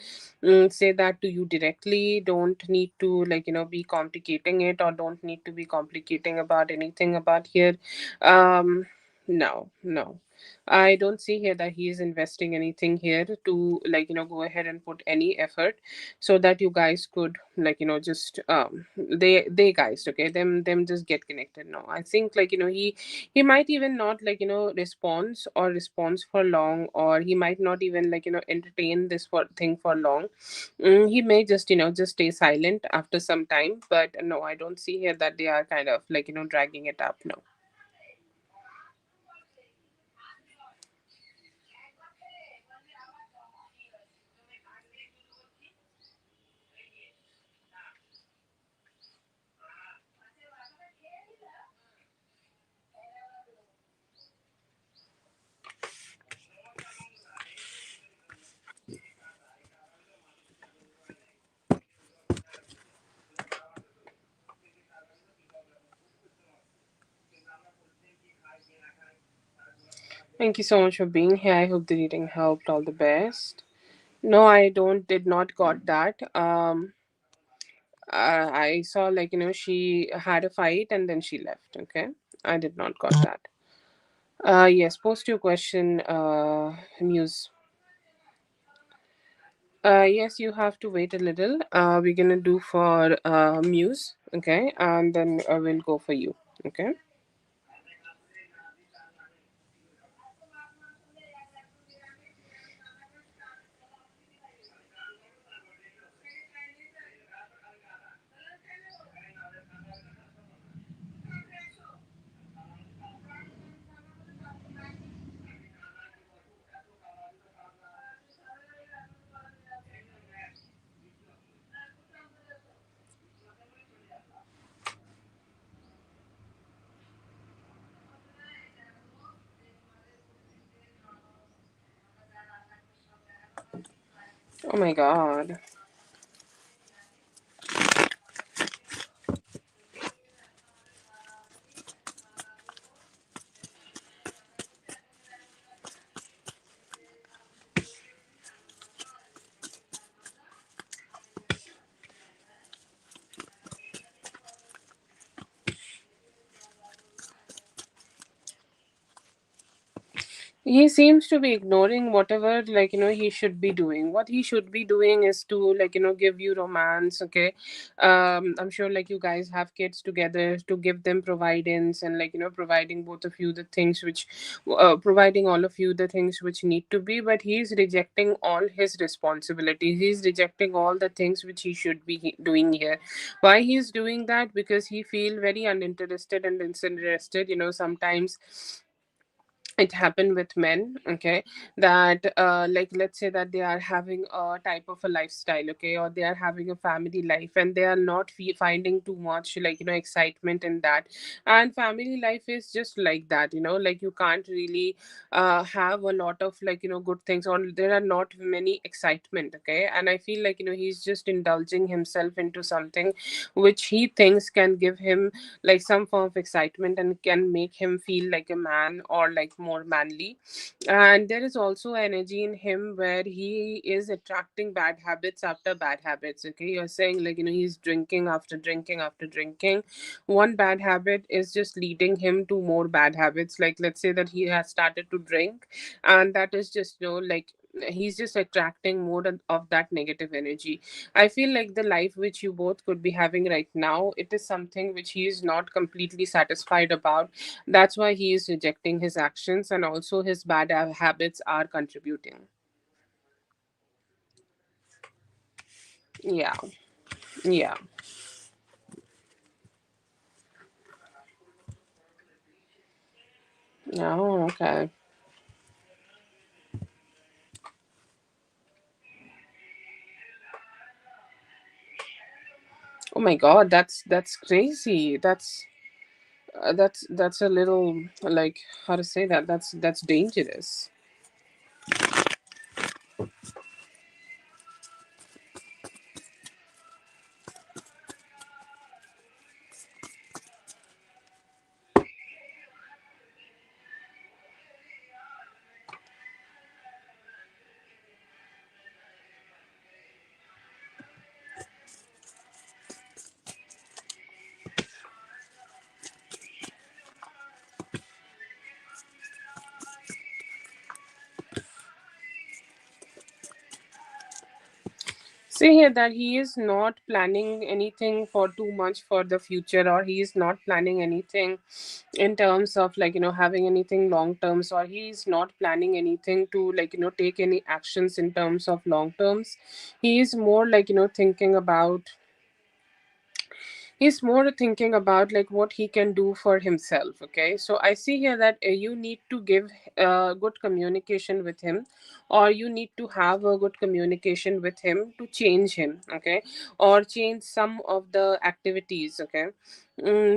A: say that to you directly. Don't need to, like, be complicating it, or don't need to be complicating about anything about here. No, no. I don't see here that he is investing anything here to, like, go ahead and put any effort so that you guys could, like, just they guys, okay, them just get connected. No, I think, like, he might even not, like, response for long, or he might not even, like, entertain this thing for long. He may just, just stay silent after some time, but no, I don't see here that they are kind of, like, dragging it up. No. Thank you so much for being here. I hope the reading helped. All the best. No, I don't. Did not got that. I saw, like, she had a fight and then she left. Okay, I did not got that. Yes. Post your question. Muse. Yes, you have to wait a little. We're gonna do for Muse. Okay, and then we'll go for you. Okay. Oh my God. He seems to be ignoring whatever, like, he should be doing. What he should be doing is to, like, give you romance. Okay. I'm sure, like, you guys have kids together, to give them providence, and, like, providing both of you the things which providing all of you the things which need to be. But he's rejecting all his responsibilities. He's rejecting all the things which he should be doing here. Why he's doing that? Because he feel very uninterested and disinterested. Sometimes it happened with men. Okay, that like, let's say that they are having a type of a lifestyle. Okay, or they are having a family life, and they are not finding too much, like, excitement in that. And family life is just like that. Like, you can't really have a lot of, like, good things, or there are not many excitement. Okay, and I feel like, he's just indulging himself into something which he thinks can give him, like, some form of excitement, and can make him feel like a man, or like more manly. And there is also energy in him where he is attracting bad habits after bad habits. Okay, you're saying, like, he's drinking after drinking after drinking. One bad habit is just leading him to more bad habits. Like, let's say that he has started to drink, and that is just, like, he's just attracting more of that negative energy. I feel like the life which you both could be having right now, it is something which he is not completely satisfied about. That's why he is rejecting his actions, and also his bad habits are contributing. Yeah. Yeah. Oh, okay. Oh my God, that's crazy. That's a little, like, how to say that? That's dangerous. See here that he is not planning anything for too much for the future, or he is not planning anything in terms of, like, having anything long terms, or he is not planning anything to, like, take any actions in terms of long terms. He is more like, thinking about, he's more thinking about like what he can do for himself. Okay, so I see here that you need to give good communication with him, or you need to have a good communication with him to change him. Okay, or change some of the activities. Okay,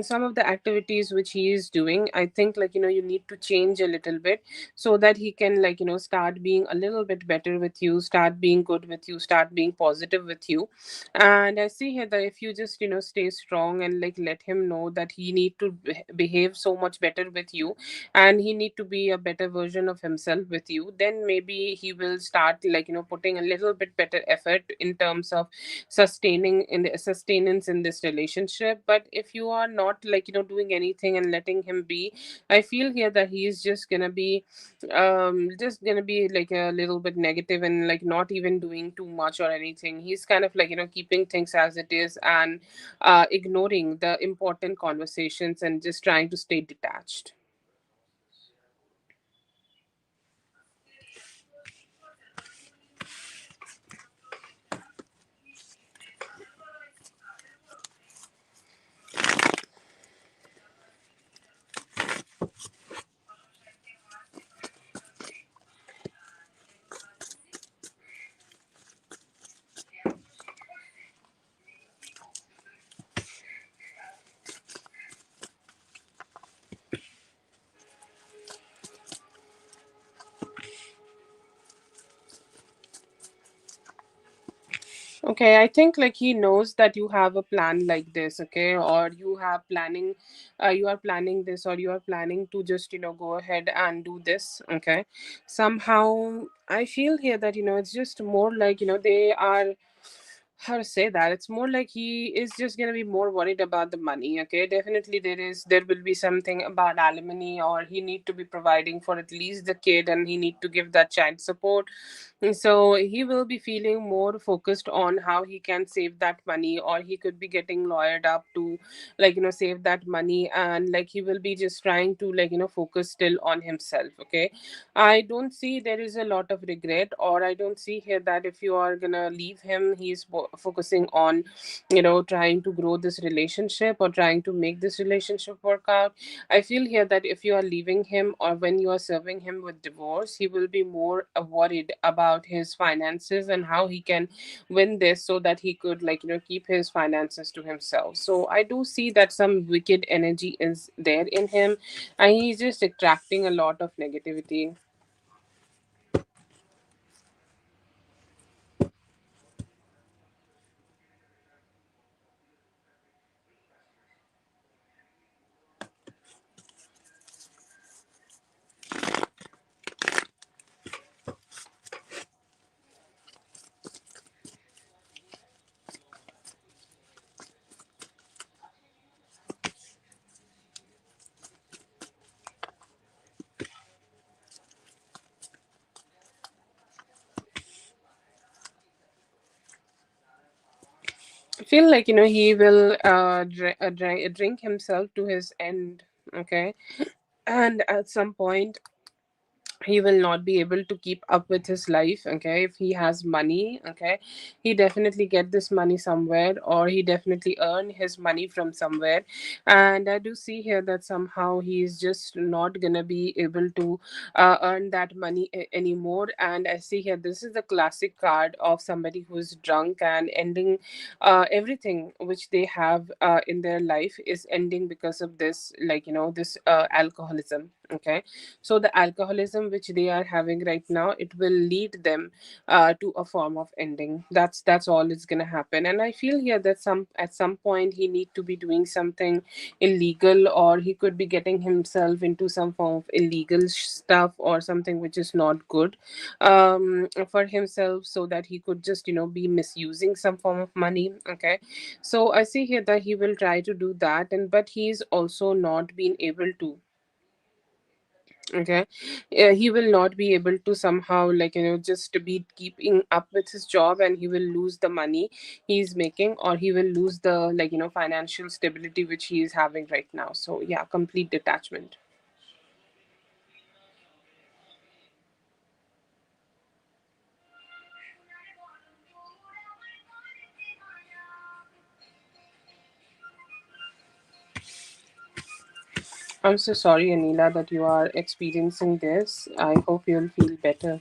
A: some of the activities which he is doing, I think, like, you need to change a little bit, so that he can, like, start being a little bit better with you, start being good with you, start being positive with you. And I see here that if you just, stay strong and, like, let him know that he need to behave so much better with you, and he need to be a better version of himself with you, then maybe he will start, like, putting a little bit better effort in terms of sustaining in the sustenance in this relationship. But if you are not, like, doing anything and letting him be, I feel here that he is just gonna be like a little bit negative, and like not even doing too much or anything. He's kind of like, keeping things as it is, and ignoring the important conversations, and just trying to stay detached. Okay, I think like he knows that you have a plan like this. Okay, or you are planning this, or you are planning to just, go ahead and do this. Okay, somehow I feel here that, it's just more like, they are, how to say that, it's more like he is just going to be more worried about the money. Okay, definitely there will be something about alimony, or he need to be providing for at least the kid, and he need to give that child support. And so he will be feeling more focused on how he can save that money, or he could be getting lawyered up to, like, save that money. And like he will be just trying to, like, focus still on himself. Okay, I don't see there is a lot of regret, or I don't see here that if you are gonna leave him, he's focusing on, trying to grow this relationship, or trying to make this relationship work out. I feel here that if you are leaving him, or when you are serving him with divorce, he will be more worried about his finances, and how he can win this, so that he could, like, keep his finances to himself. So I do see that some wicked energy is there in him, and he's just attracting a lot of negativity. I feel like, he will drink himself to his end. Okay, and at some point, he will not be able to keep up with his life. Okay, if he has money, okay, he definitely get this money somewhere, or he definitely earn his money from somewhere. And I do see here that somehow he is just not gonna be able to earn that money anymore. And I see here this is the classic card of somebody who is drunk and ending everything which they have in their life is ending because of this, like, this alcoholism. Okay, so the alcoholism which they are having right now, it will lead them to a form of ending. That's all is going to happen. And I feel here that some at some point he need to be doing something illegal, or he could be getting himself into some form of illegal stuff or something which is not good for himself, so that he could just be misusing some form of money. Okay, so I see here that he will try to do that, and but he's also not been able to. Okay, he will not be able to somehow, like, just to be keeping up with his job, and he will lose the money he's making, or he will lose the, like, financial stability which he is having right now. So yeah, complete detachment. I'm so sorry, Anila, that you are experiencing this. I hope you'll feel better.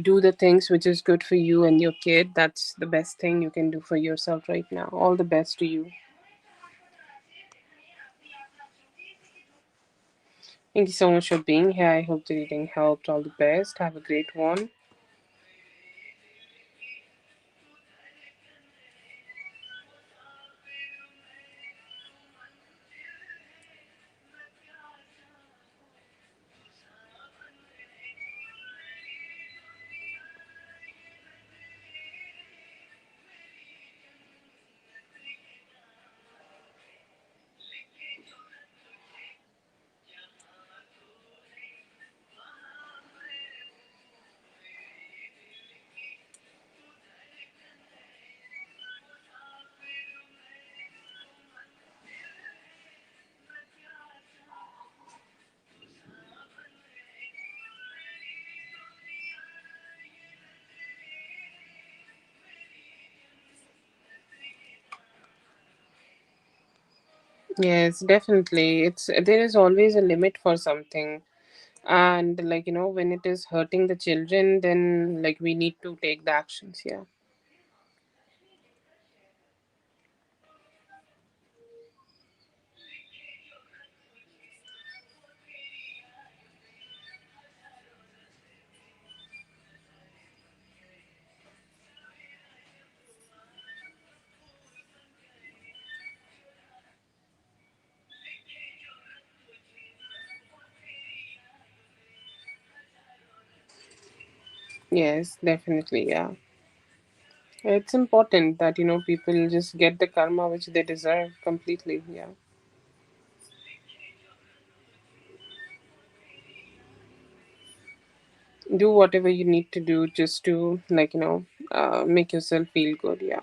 A: Do the things which is good for you and your kid. That's the best thing you can do for yourself right now. All the best to you. Thank you so much for being here. I hope the reading helped. All the best. Have a great one. Yes, definitely. It's there is always a limit for something. And, like, when it is hurting the children, then, like, we need to take the actions. Yeah. Yes, definitely. Yeah. It's important that, people just get the karma which they deserve completely. Yeah. Do whatever you need to do just to, like, make yourself feel good. Yeah.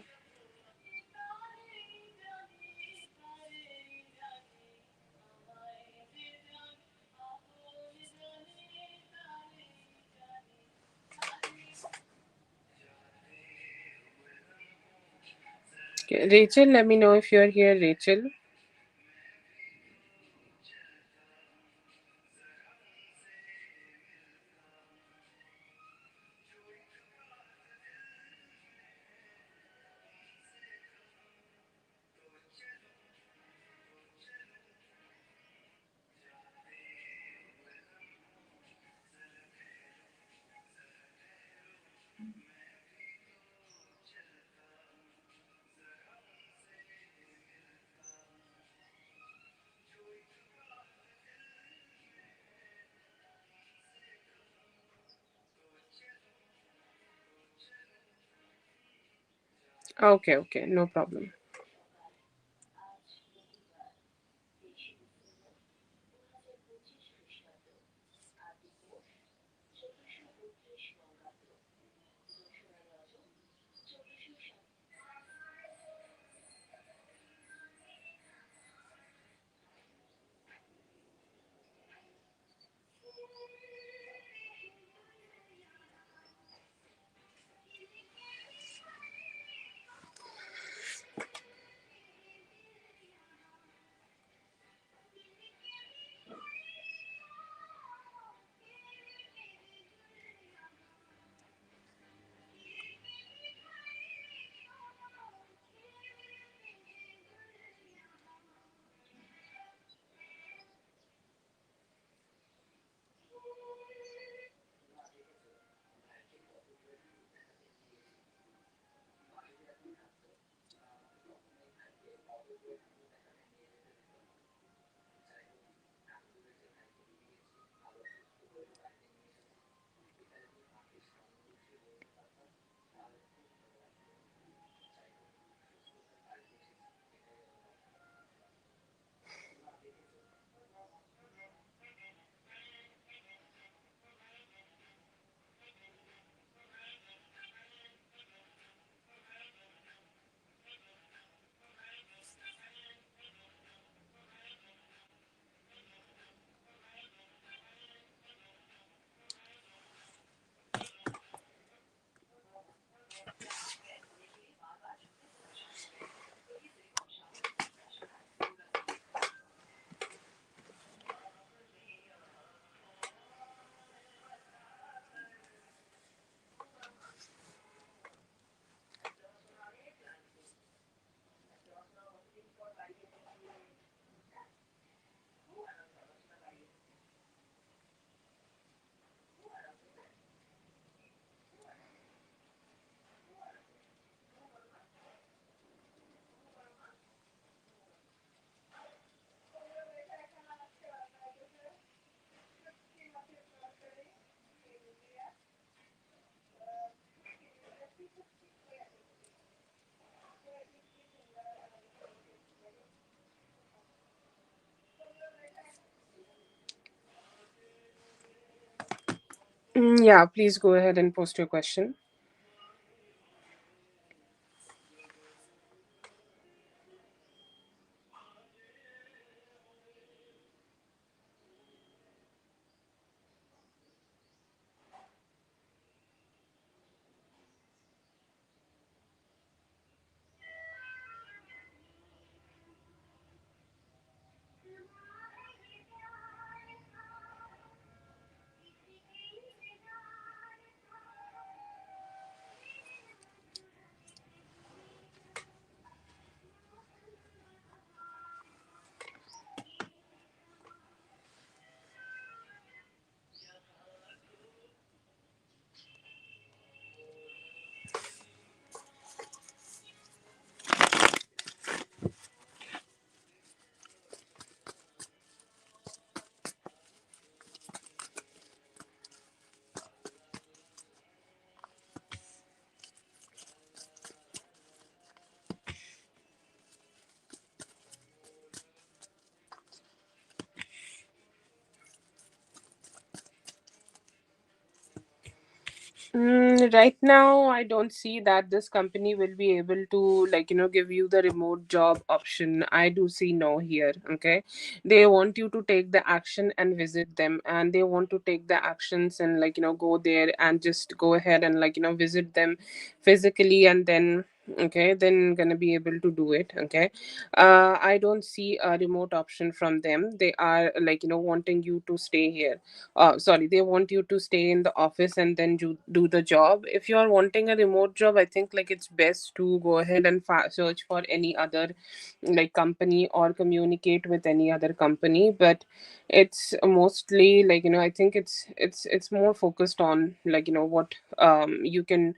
A: Okay. Rachel, let me know if you're here, Rachel. Okay, okay, no problem. Yeah, please go ahead and post your question. Right now, I don't see that this company will be able to, like, give you the remote job option. I do see no here. Okay. They want you to take the action and visit them, and they want to take the actions and, like, go there and just go ahead and, like, visit them physically, and then, okay, then gonna be able to do it. Okay. I don't see a remote option from them. They are, like, wanting you to stay here. Sorry, they want you to stay in the office and then do the job. If you are wanting a remote job, I think, like, it's best to go ahead and search for any other, like, company, or communicate with any other company. But it's mostly, like, I think it's more focused on, like, what you can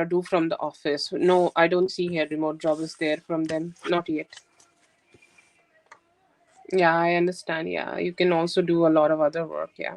A: do from the office. No, I don't see here remote job is there from them, not yet. Yeah, I understand. Yeah, you can also do a lot of other work. Yeah.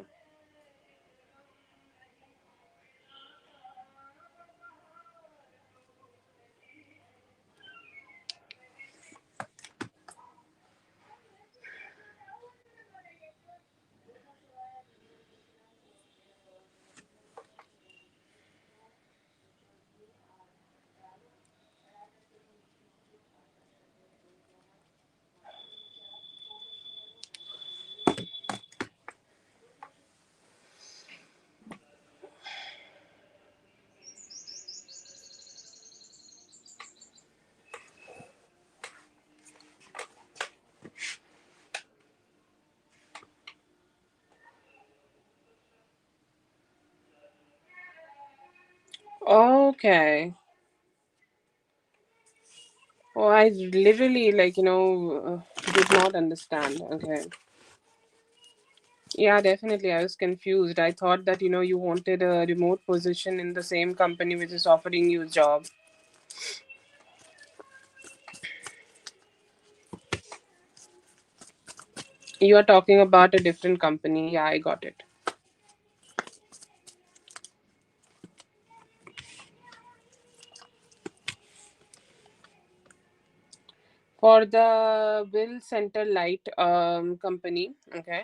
A: Okay. Oh, I literally, like, did not understand. Okay. Yeah, definitely. I was confused. I thought that, you wanted a remote position in the same company which is offering you a job. You are talking about a different company. Yeah, I got it. For the Bill Center Light company, okay,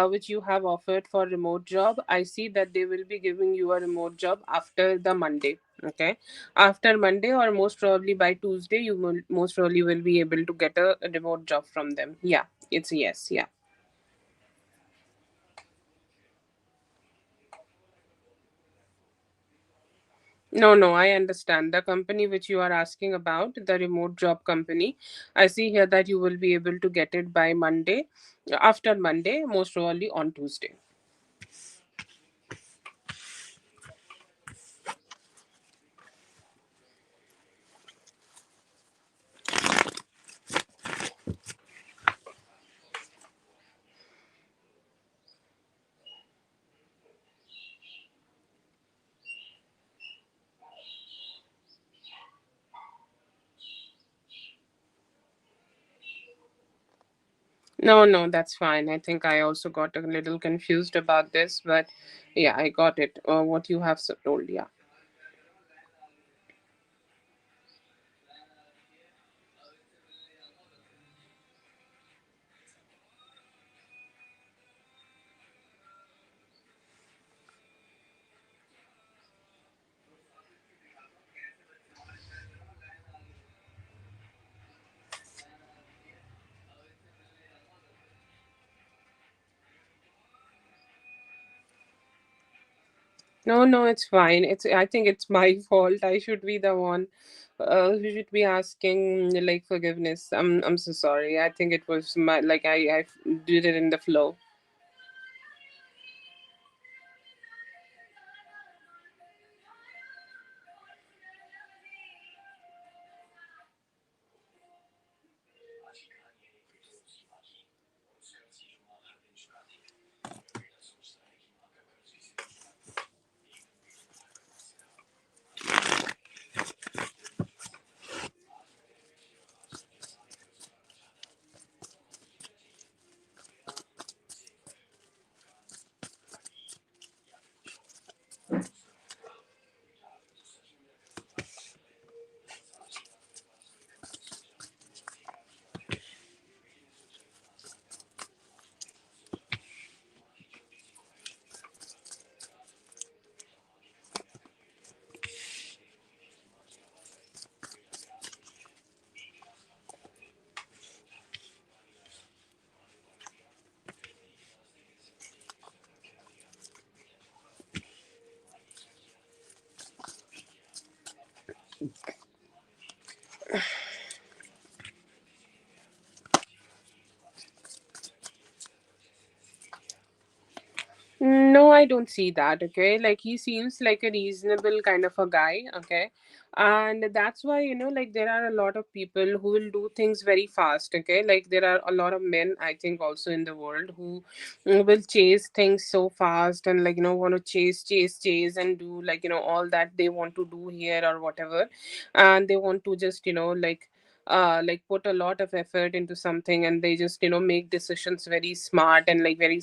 A: which you have offered for remote job, I see that they will be giving you a remote job after the Monday. Okay, after Monday, or most probably by Tuesday, you will most probably will be able to get a remote job from them. Yeah, it's a yes. Yeah. No, no, I understand. The company which you are asking about, the remote job company, I see here that you will be able to get it by Monday, after Monday, most probably on Tuesday. No, no, that's fine. I think I also got a little confused about this, but yeah, I got it. What you have told, yeah. No, no, it's fine. I think it's my fault. I should be the one who should be asking like forgiveness. I'm so sorry. I think it was my like I did it in the flow. No, I don't see that. Okay. Like he seems like a reasonable kind of a guy. Okay. And that's why, like there are a lot of people who will do things very fast. Okay. Like there are a lot of men, I think, also in the world who will chase things so fast and, like, want to chase and do, like, all that they want to do here or whatever. And they want to just, like put a lot of effort into something, and they just make decisions very smart and like very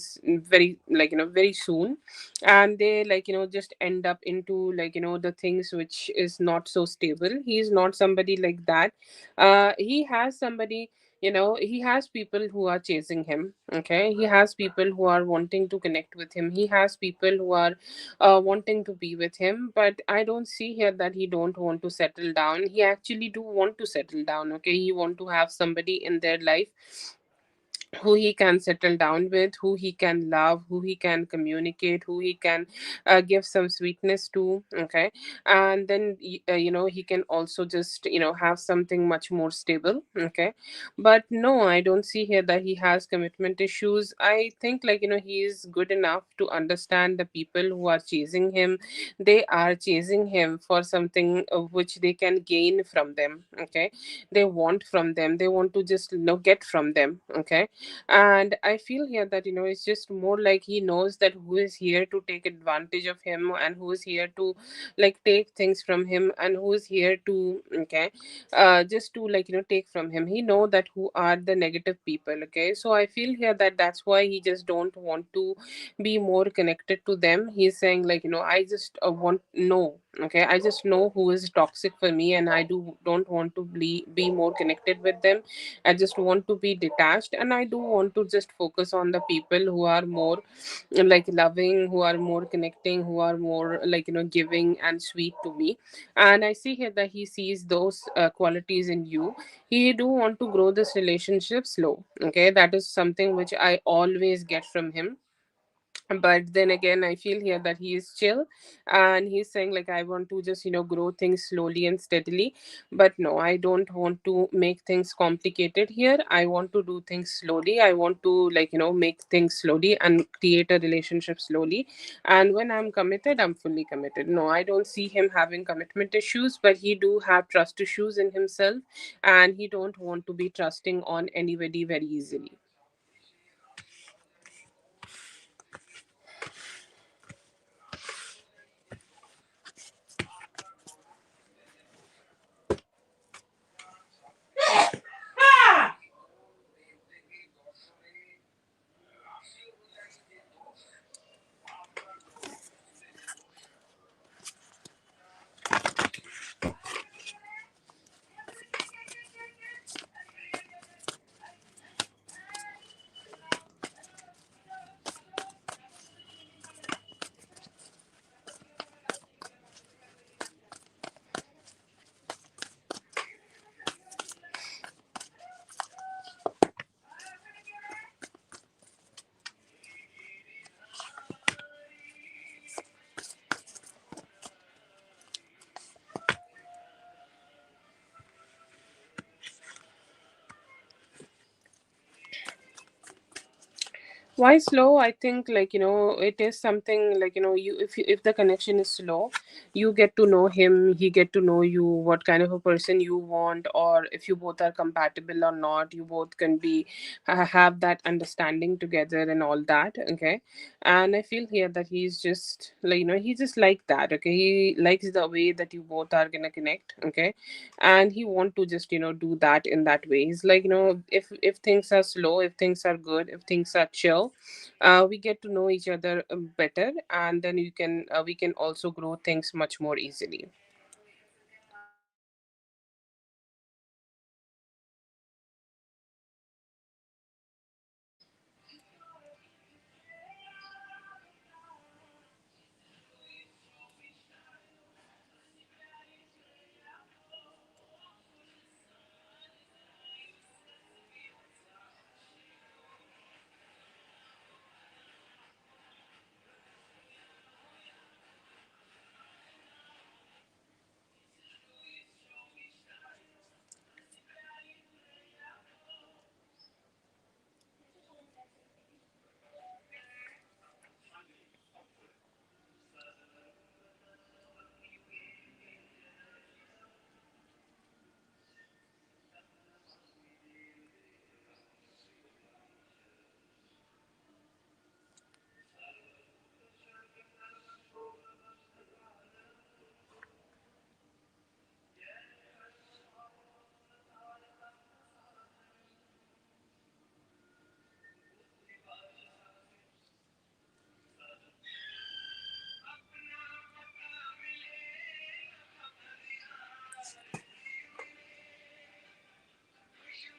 A: like very soon. And they, like, just end up into, like, the things which is not so stable. He's not somebody like that. He has somebody, he has people who are chasing him. Okay, he has people who are wanting to connect with him. He has people who are wanting to be with him. But I don't see here that he don't want to settle down. He actually do want to settle down. Okay, he want to have somebody in their life who he can settle down with, who he can love, who he can communicate, who he can give some sweetness to. Okay, and then he can also just have something much more stable. Okay, but no, I don't see here that he has commitment issues. I think, like, he is good enough to understand the people who are chasing him. They are chasing him for something which they can gain from them. Okay, they want from them, they want to just get from them. Okay, and I feel here that it's just more like he knows that who is here to take advantage of him, and who is here to like take things from him, and who is here to, okay, just to, like, take from him. He know that who are the negative people. Okay, so I feel here that that's why he just don't want to be more connected to them. He's saying, like, I just want no. Okay, I just know who is toxic for me, and I don't want to be more connected with them. I just want to be detached, and I do want to just focus on the people who are more like loving, who are more connecting, who are more, like, giving and sweet to me. And I see here that he sees those qualities in you. He do want to grow this relationship slow. Okay, that is something which I always get from him. But then again, I feel here that he is chill, and he's saying, like, I want to just grow things slowly and steadily. But no, I don't want to make things complicated here. I want to do things slowly. I want to, like, make things slowly and create a relationship slowly. And when I'm committed, I'm fully committed. No, I don't see him having commitment issues, but he do have trust issues in himself, and he don't want to be trusting on anybody very easily. Why slow? I think, like, it is something like, you, if the connection is slow, you get to know him, he get to know you, what kind of a person you want, or if you both are compatible or not. You both can be have that understanding together and all that. Okay. And I feel here that he's just like, he's just like that. Okay. He likes the way that you both are gonna connect. Okay. And he want to just, do that in that way. He's like, if things are slow, if things are good, if things are chill, we get to know each other better, and then we can also grow things much more easily.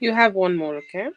A: You have one more, okay?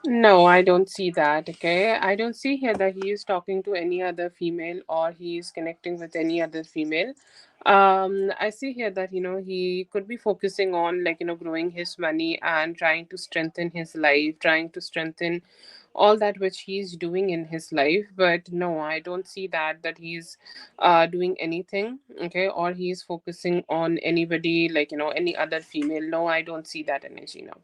A: No, I don't see that. Okay. I don't see here that he is talking to any other female or he is connecting with any other female. I see here that, he could be focusing on, like, growing his money and trying to strengthen his life, trying to strengthen all that which he's doing in his life. But no, I don't see that he's doing anything. Okay. Or he's focusing on anybody, like, any other female. No, I don't see that energy now.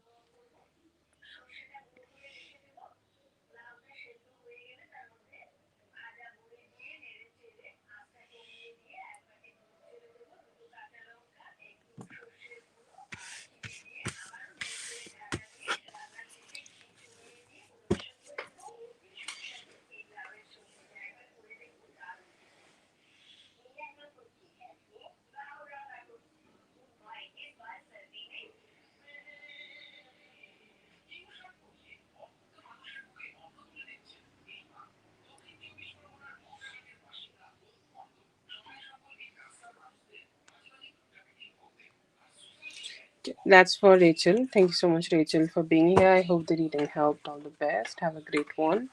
A: That's for Rachel. Thank you so much, Rachel, for being here. I hope the reading helped. All the best. Have a great one.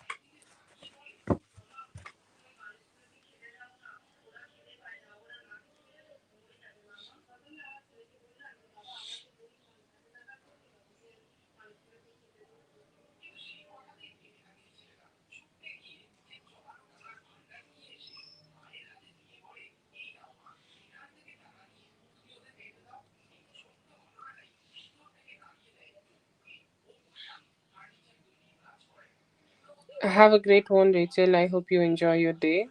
A: Have a great one, Rachel. I hope you enjoy your day.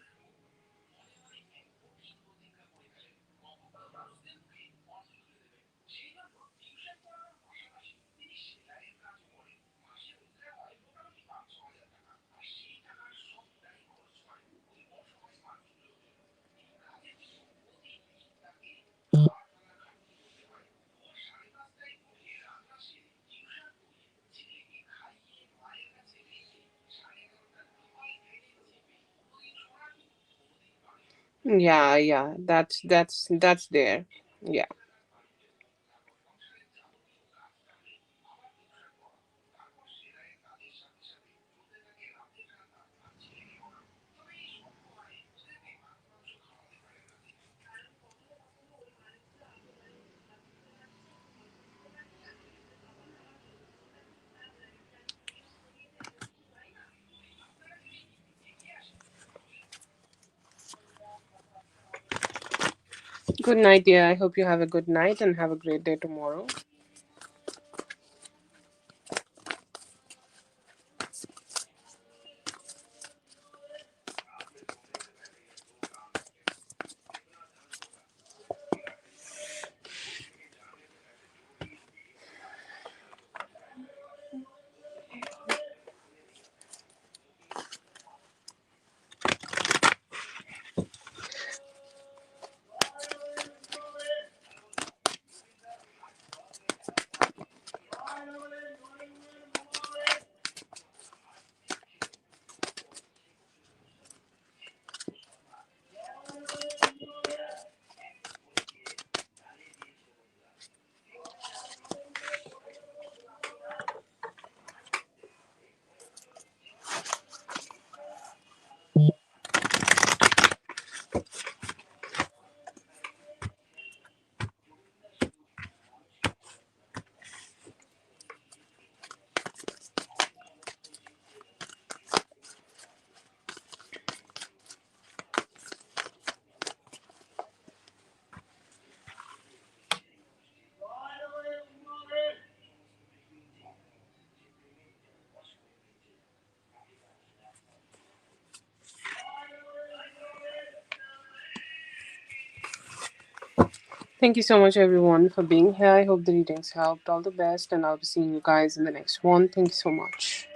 A: Yeah, yeah, that's there. Yeah. Good night, dear. I hope you have a good night and have a great day tomorrow. Thank you so much, everyone, for being here. I hope the readings helped. All the best, and I'll be seeing you guys in the next one. Thank you so much.